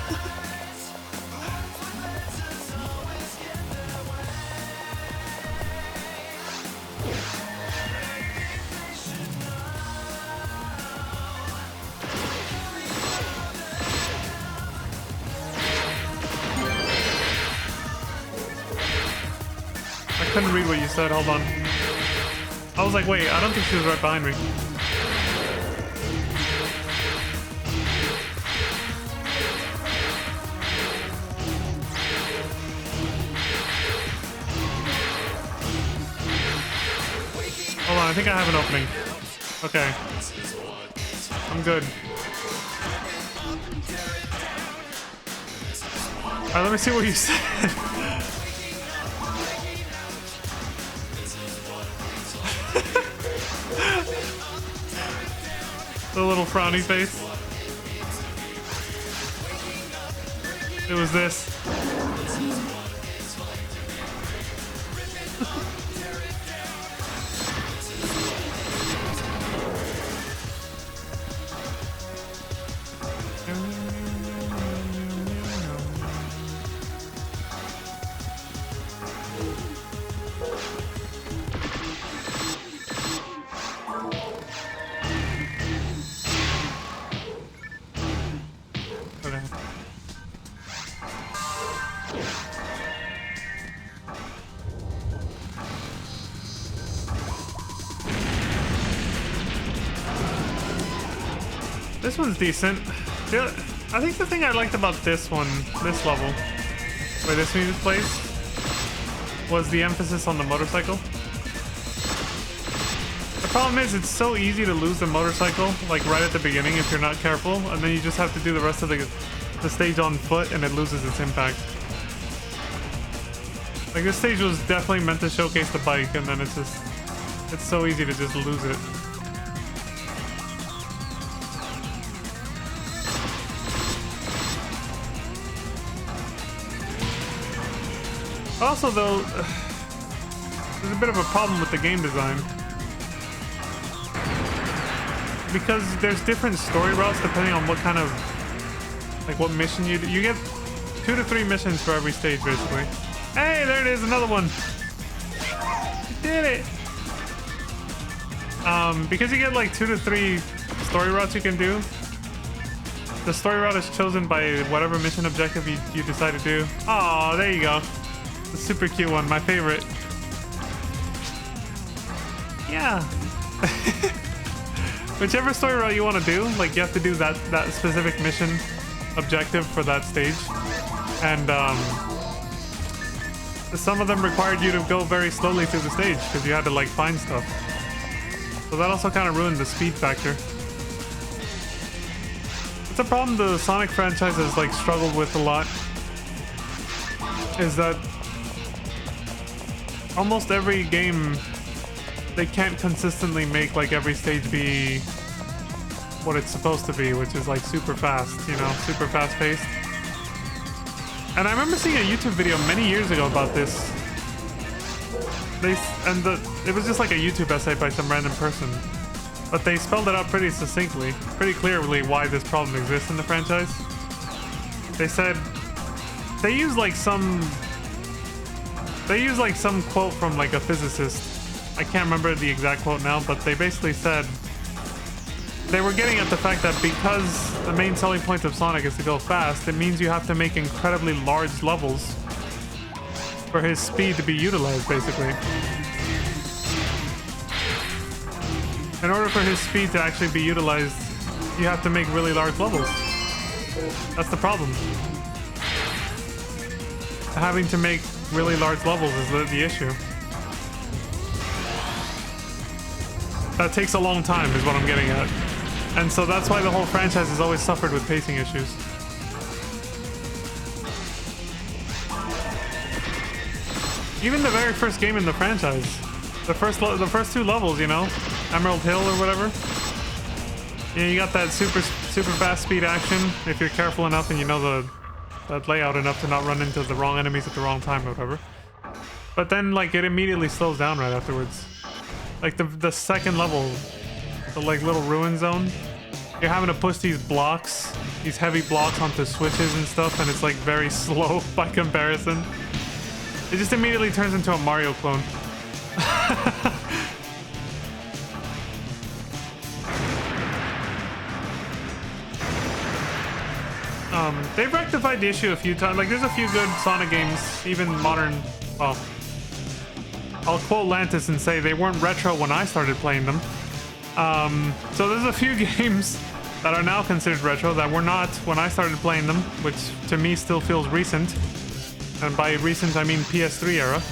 I couldn't read what you said. Hold on. I was like, wait, I don't think she was right behind me. Hold on, I think I have an opening. Okay. I'm good. Alright, let me see what you said. The little frowny face. It was this. This one's decent. I think the thing I liked about this one, this level, where this music plays, was the emphasis on the motorcycle. The problem is it's so easy to lose the motorcycle, like right at the beginning if you're not careful, and then you just have to do the rest of the stage on foot and it loses its impact. Like this stage was definitely meant to showcase the bike and then it's so easy to just lose it. Also, though, there's a bit of a problem with the game design. Because there's different story routes depending on what kind of, like what mission you do. You get 2 to 3 missions for every stage, basically. Hey, there it is, another one. You did it. Because you get like 2 to 3 story routes you can do. The story route is chosen by whatever mission objective you decide to do. Oh, there you go. The super cute one, my favorite. Yeah. Whichever story route you want to do, like you have to do that specific mission objective for that stage. And some of them required you to go very slowly through the stage because you had to like find stuff. So that also kind of ruined the speed factor. It's a problem the Sonic franchise has like struggled with a lot. Is that almost every game, they can't consistently make like every stage be what it's supposed to be, which is like super fast, you know, super fast paced. And I remember seeing a YouTube video many years ago about this. It was just like a YouTube essay by some random person. but they spelled it out pretty succinctly, pretty clearly why this problem exists in the franchise. They said they use like some quote from like a physicist. I can't remember the exact quote now, but they basically said they were getting at the fact that because the main selling point of Sonic is to go fast, it means you have to make incredibly large levels for his speed to be utilized, basically. In order for his speed to actually be utilized, you have to make really large levels. That's the problem. Having to make really large levels is the issue. That takes a long time, is what I'm getting at. And so that's why the whole franchise has always suffered with pacing issues. Even the very first game in the franchise, the first two levels, you know, Emerald Hill or whatever. Yeah, you got that super fast speed action if you're careful enough and you know that layout enough to not run into the wrong enemies at the wrong time or whatever. But then like it immediately slows down right afterwards. Like the second level, the like little ruin zone, you're having to push these blocks, these heavy blocks onto switches and stuff, and it's like very slow by comparison. It just immediately turns into a Mario clone. They've rectified the issue a few times. Like, there's a few good Sonic games, even modern. Well, I'll quote Lantis and say they weren't retro when I started playing them. So there's a few games that are now considered retro that were not when I started playing them, which to me still feels recent. And by recent, I mean PS3 era.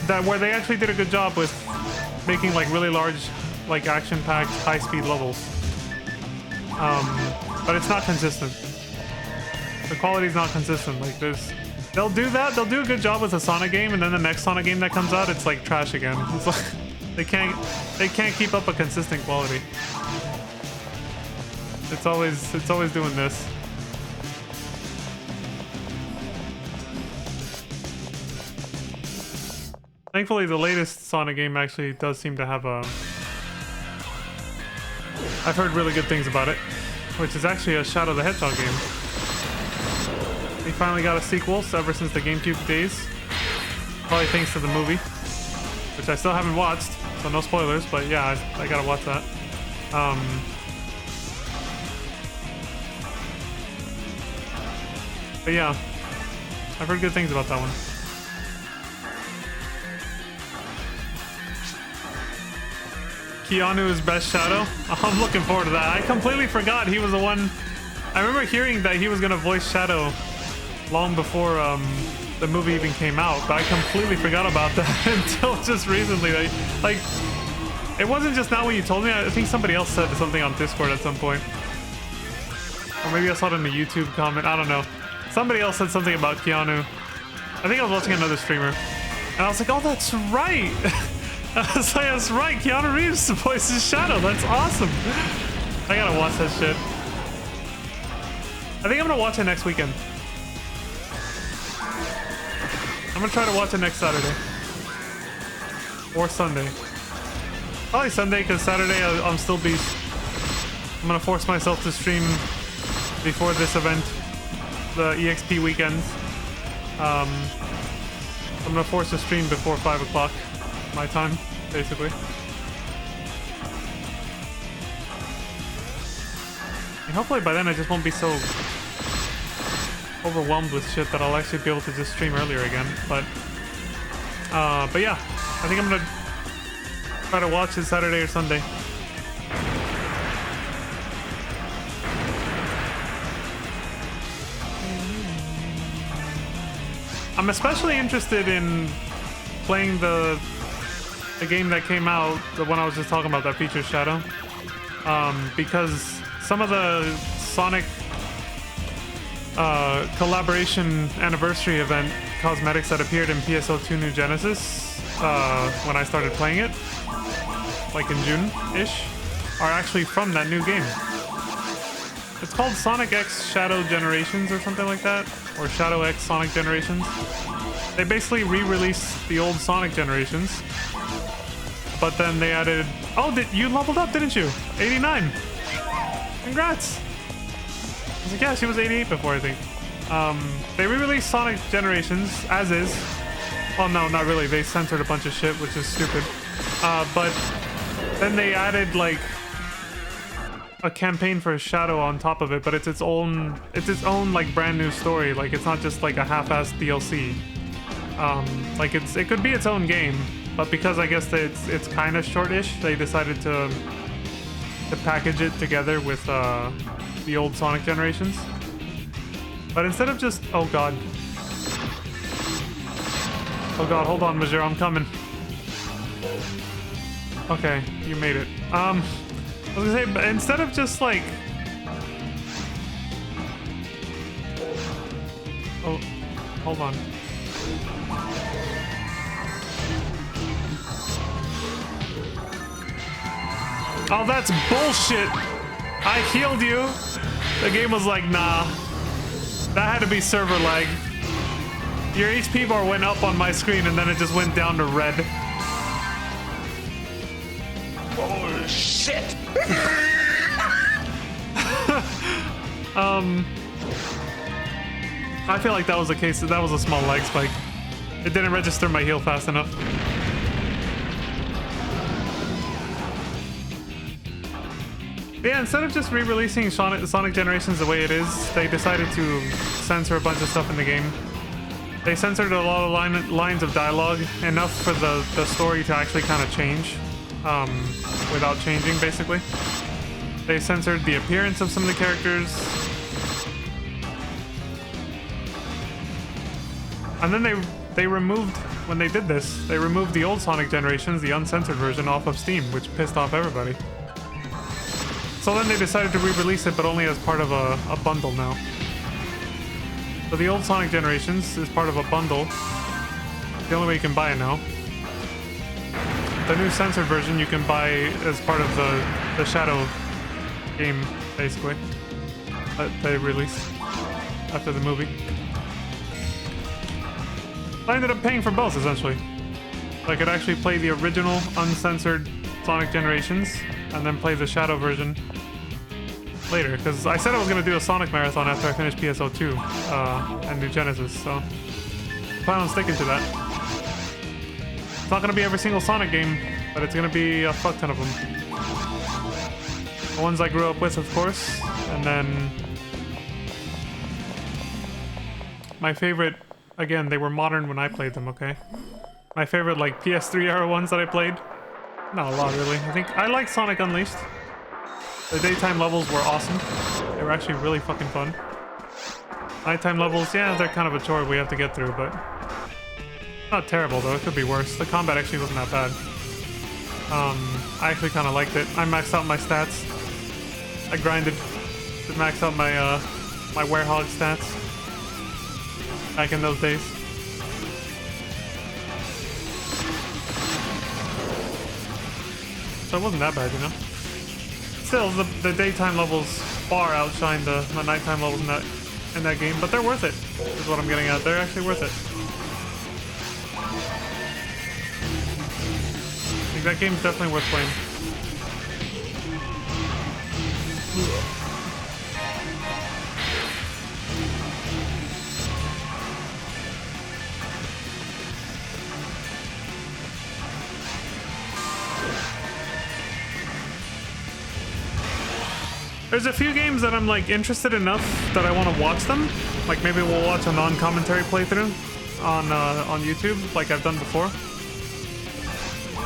That where they actually did a good job with making like really large, like action-packed, high-speed levels. But it's not consistent. The quality's not consistent. Like they'll do that. They'll do a good job with a Sonic game, and then the next Sonic game that comes out, it's like trash again. It's like they can't keep up a consistent quality. It's always doing this. Thankfully, the latest Sonic game actually does seem to have a... I've heard really good things about it, which is actually a Shadow the Hedgehog game. We finally got a sequel ever since the GameCube days. Probably thanks to the movie, which I still haven't watched, so no spoilers, but yeah, I gotta watch that. But yeah, I've heard good things about that one. Keanu's best Shadow. I'm looking forward to that. I completely forgot he was the one. I remember hearing that he was gonna voice Shadow long before the movie even came out, but I completely forgot about that until just recently. Like, it wasn't just now when you told me. I think somebody else said something on Discord at some point, or maybe I saw it in a YouTube comment. I don't know. Somebody else said something about Keanu. I think I was watching another streamer, and I was like, "Oh, that's right." I was like, that's right, Keanu Reeves voices Shadow. That's awesome. I gotta watch that shit. I think I'm gonna watch it next weekend. I'm gonna try to watch it next Saturday. Or Sunday. Probably Sunday, because Saturday I'm still beast. I'm gonna force myself to stream before this event, the EXP weekends. I'm gonna force a stream before 5 o'clock. My time, basically. And hopefully by then I just won't be so overwhelmed with shit that I'll actually be able to just stream earlier again. But yeah, I think I'm gonna try to watch it Saturday or Sunday. I'm especially interested in playing the game that came out, the one I was just talking about that features Shadow, because some of the Sonic collaboration anniversary event cosmetics that appeared in PSO2 New Genesis when I started playing it, like in June-ish, are actually from that new game. It's called Sonic X Shadow Generations or something like that, or Shadow X Sonic Generations. They basically re-released the old Sonic Generations But then they added... Oh, you leveled up, didn't you? 89. Congrats. I was like, yeah, she was 88 before, I think. They re-released Sonic Generations, as is. Well, no, not really. They censored a bunch of shit, which is stupid. But then they added, like, a campaign for Shadow on top of it, but it's its own like brand new story. Like, it's not just like a half-assed DLC. Like, it could be its own game, but because I guess it's kind of shortish, they decided to package it together with the old Sonic Generations. But instead of just... Oh god, hold on, Major, I'm coming. Okay, you made it. I was gonna say, but instead of just like... Oh, hold on. Oh, that's bullshit! I healed you! The game was like, nah. That had to be server lag. Your HP bar went up on my screen and then it just went down to red. Oh, shit! I feel like that was the case. That was a small lag spike. It didn't register my heal fast enough. But yeah, instead of just re-releasing Sonic Generations the way it is, they decided to censor a bunch of stuff in the game. They censored a lot of lines of dialogue, enough for the story to actually kind of change, without changing, basically. They censored the appearance of some of the characters. And then they removed, when they did this, they removed the old Sonic Generations, the uncensored version, off of Steam, which pissed off everybody. So then they decided to re-release it, but only as part of a bundle now. So the old Sonic Generations is part of a bundle. The only way you can buy it now. The new censored version you can buy as part of the Shadow game, basically, that they released after the movie. I ended up paying for both, essentially. So I could actually play the original uncensored Sonic Generations and then play the Shadow version later, because I said I was going to do a Sonic marathon after I finished PSO2 and New Genesis, so I plan on sticking to that. It's not going to be every single Sonic game, but it's going to be a fuck ton of them. The ones I grew up with, of course, and then my favorite, again, they were modern when I played them, okay? My favorite, like, PS3 era ones that I played, not a lot, really. I think I like Sonic Unleashed. The daytime levels were awesome. They were actually really fucking fun. Nighttime levels, yeah, they're kind of a chore we have to get through, but not terrible, though. It could be worse. The combat actually wasn't that bad. I actually kind of liked it. I maxed out my stats. I grinded to max out my my werehog stats back in those days. So it wasn't that bad, you know? Still, the daytime levels far outshine the nighttime levels in that game, but they're worth it, is what I'm getting at. They're actually worth it. I think that game's definitely worth playing. There's a few games that I'm like interested enough that I want to watch them. Like maybe we'll watch a non-commentary playthrough on YouTube, like I've done before.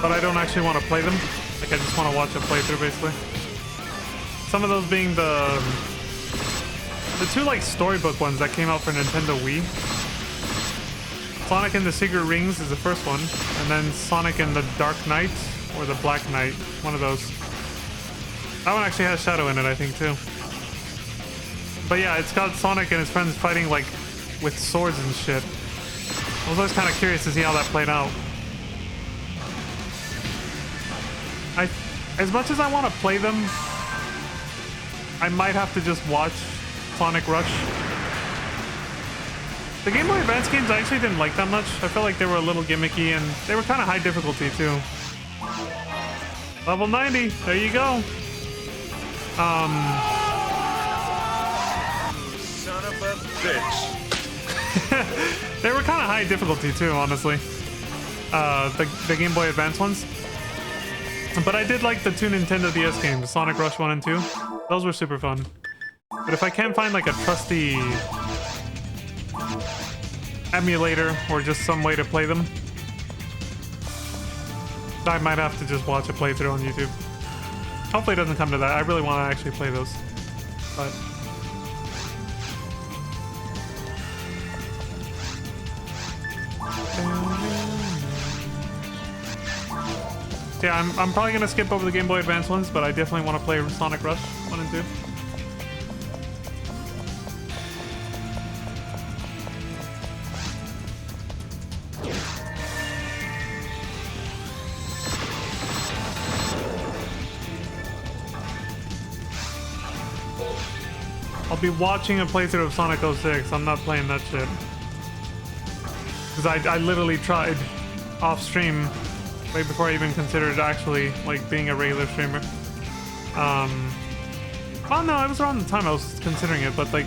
But I don't actually want to play them. Like I just want to watch a playthrough, basically. Some of those being the two like storybook ones that came out for Nintendo Wii. Sonic and the Secret Rings is the first one, and then Sonic and the Dark Knight or the Black Knight, one of those. That one actually has Shadow in it, I think, too. But yeah, it's got Sonic and his friends fighting, like, with swords and shit. I was always kind of curious to see how that played out. As much as I want to play them, I might have to just watch Sonic Rush. The Game Boy Advance games I actually didn't like that much. I felt like they were a little gimmicky, and they were kind of high difficulty, too. Level 90. There you go. Son of a bitch. They were kind of high difficulty too, honestly. The Game Boy Advance ones. But I did like the two Nintendo DS games, Sonic Rush 1 and 2. Those were super fun. But if I can't find like a trusty emulator or just some way to play them, I might have to just watch a playthrough on YouTube. Hopefully it doesn't come to that. I really want to actually play those. But yeah, I'm probably gonna skip over the Game Boy Advance ones, but I definitely want to play Sonic Rush 1 and 2. I'll be watching a playthrough of Sonic 06. I'm not playing that shit. Because I literally tried off stream way before I even considered actually like being a regular streamer. Well, no, it was around the time I was considering it, but like,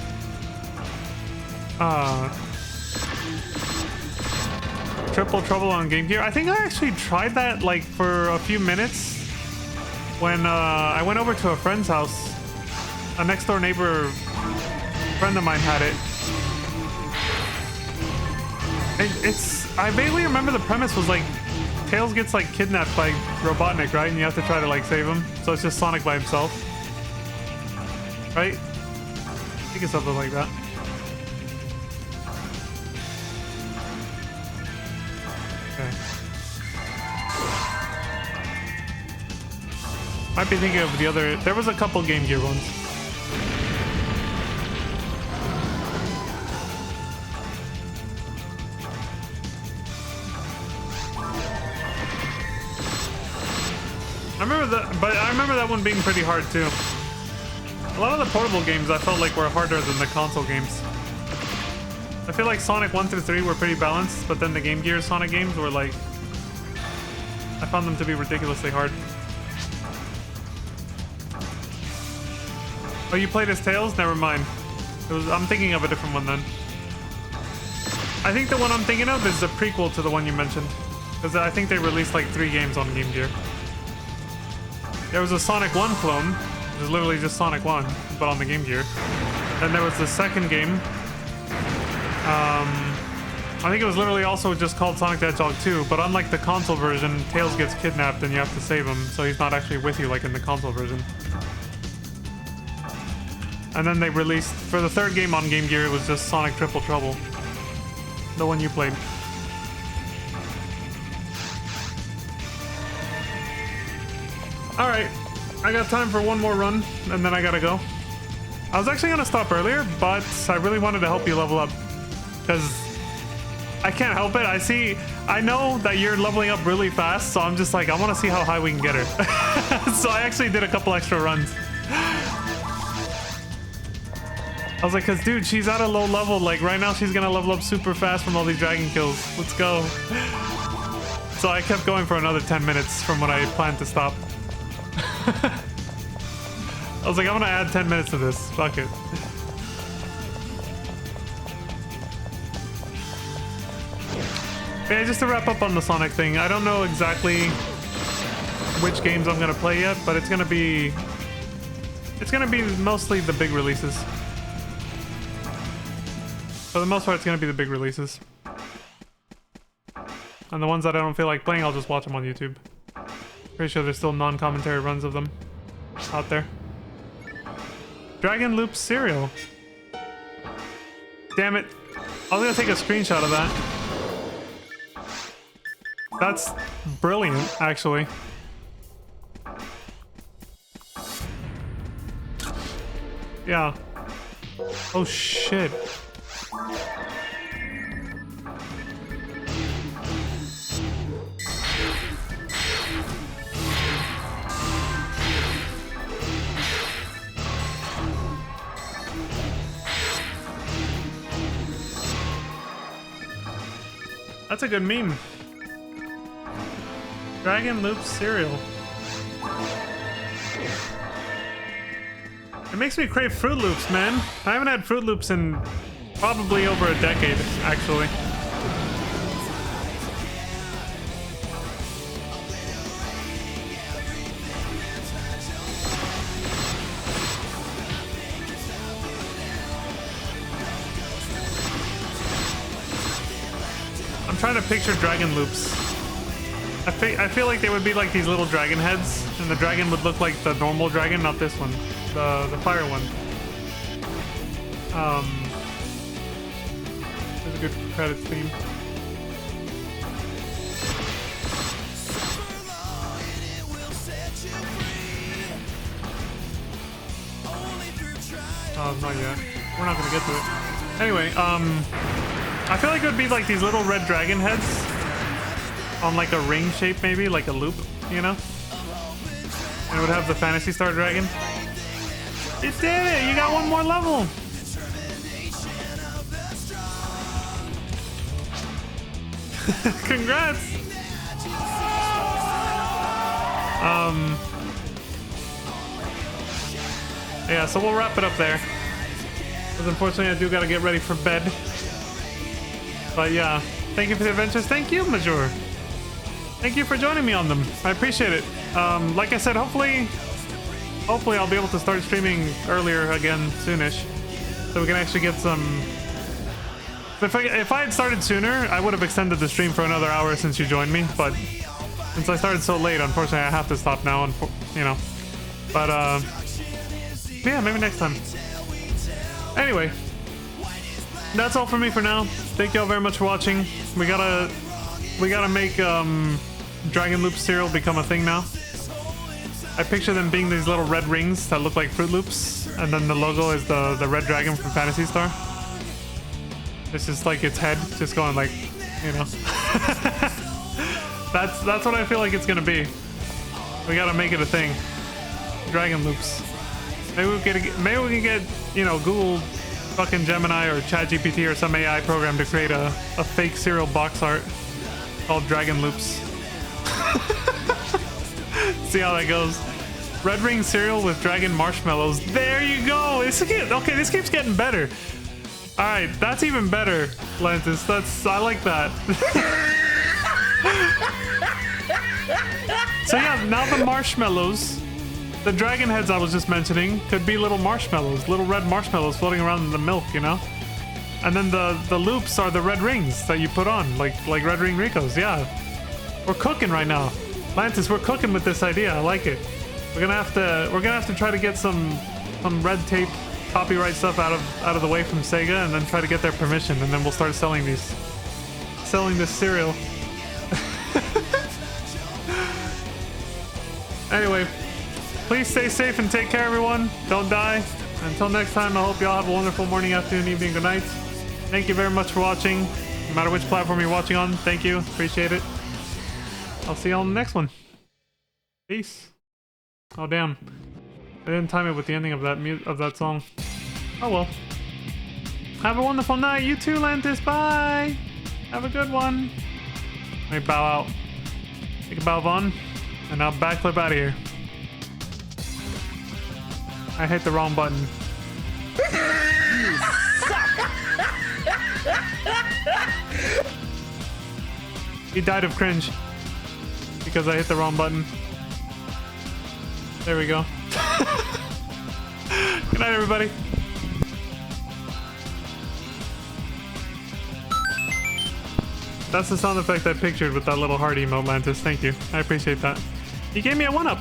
Triple Trouble on Game Gear. I think I actually tried that like for a few minutes when I went over to a friend's house. A next door neighbor friend of mine had it. I vaguely remember the premise was like Tails gets like kidnapped by Robotnik, right? And you have to try to like save him. So it's just Sonic by himself, right? I think it's something like that. Okay. Might be thinking of the other. There was a couple Game Gear ones. I remember that one being pretty hard too. A lot of the portable games I felt like were harder than the console games. I feel like Sonic 1 through 3 were pretty balanced, but then the Game Gear Sonic games were like, I found them to be ridiculously hard. Oh, you played as Tails? Never mind. I'm thinking of a different one then. I think the one I'm thinking of is the prequel to the one you mentioned, because I think they released like 3 games on Game Gear. There was a Sonic 1 clone, which is literally just Sonic 1, but on the Game Gear. Then there was the second game. I think it was literally also just called Sonic the Hedgehog 2, but unlike the console version, Tails gets kidnapped and you have to save him, so he's not actually with you like in the console version. And then they released, for the third game on Game Gear, it was just Sonic Triple Trouble. The one you played. Alright, I got time for one more run, and then I gotta go. I was actually gonna stop earlier, but I really wanted to help you level up. Because I can't help it. I know that you're leveling up really fast, so I'm just like, I want to see how high we can get her. So I actually did a couple extra runs. I was like, because dude, she's at a low level. Like right now, she's gonna level up super fast from all these dragon kills. Let's go. So I kept going for another 10 minutes from when I planned to stop. I was like, I'm gonna add 10 minutes to this. Fuck it. Yeah, just to wrap up on the Sonic thing, I don't know exactly which games I'm gonna play yet, but it's gonna be mostly the big releases. For the most part, it's gonna be the big releases. And the ones that I don't feel like playing, I'll just watch them on YouTube. Pretty sure there's still non-commentary runs of them out there. Dragon Loop cereal. Damn it. I was gonna take a screenshot of that. That's brilliant, actually. Yeah. Oh shit. That's a good meme. Dragon Loop cereal. It makes me crave Fruit Loops, man. I haven't had Fruit Loops in probably over a decade, actually. I'm trying to picture dragon loops. I feel like they would be like these little dragon heads, and the dragon would look like the normal dragon, not this one, the fire one. There's a good credits theme. Oh, not yet. We're not gonna get to it. Anyway, I feel like it would be like these little red dragon heads on like a ring shape, maybe like a loop, you know? And it would have the Phantasy Star Dragon. You did it! You got one more level! Congrats! Yeah, so we'll wrap it up there. Because unfortunately I do gotta get ready for bed. But yeah, thank you for the adventures. Thank you, Major. Thank you for joining me on them. I appreciate it. Like I said, hopefully I'll be able to start streaming earlier again soonish, so we can actually get some. If I had started sooner, I would have extended the stream for another hour since you joined me. But since I started so late, unfortunately, I have to stop now. You know, but yeah, maybe next time. Anyway, that's all for me for now. Thank you all very much for watching. We gotta make Dragon Loop cereal become a thing now. I picture them being these little red rings that look like Fruit Loops, and then the logo is the red dragon from Phantasy Star. It's just like its head, just going like, you know. that's what I feel like it's gonna be. We gotta make it a thing. Dragon Loops. Maybe we can get, you know, Google fucking Gemini or ChatGPT or some AI program to create a fake cereal box art called Dragon Loops. See how that goes. Red ring cereal with dragon marshmallows. There you go. Okay, this keeps getting better. All right, that's even better, Lantis. I like that. So yeah, now the marshmallows, the dragon heads I was just mentioning, could be little marshmallows, little red marshmallows floating around in the milk, you know? And then the loops are the red rings that you put on, like red ring Ricos. Yeah, we're cooking right now, Lantis. We're cooking with this idea. I like it. We're gonna have to try to get some red tape copyright stuff out of the way from Sega, and then try to get their permission, and then we'll start selling this cereal. Anyway, please stay safe and take care, everyone. Don't die. Until next time, I hope y'all have a wonderful morning, afternoon, evening, good night. Thank you very much for watching. No matter which platform you're watching on, thank you. Appreciate it. I'll see y'all in the next one. Peace. Oh, damn. I didn't time it with the ending of that song. Oh, well. Have a wonderful night. You too, Lantis. Bye. Have a good one. Let me bow out. Take a bow, Vaughn. And I'll backflip out of here. I hit the wrong button. He died of cringe because I hit the wrong button. There we go. Good night, everybody. That's the sound effect I pictured with that little heart emote, Lantis. Thank you. I appreciate that. You gave me a 1-up.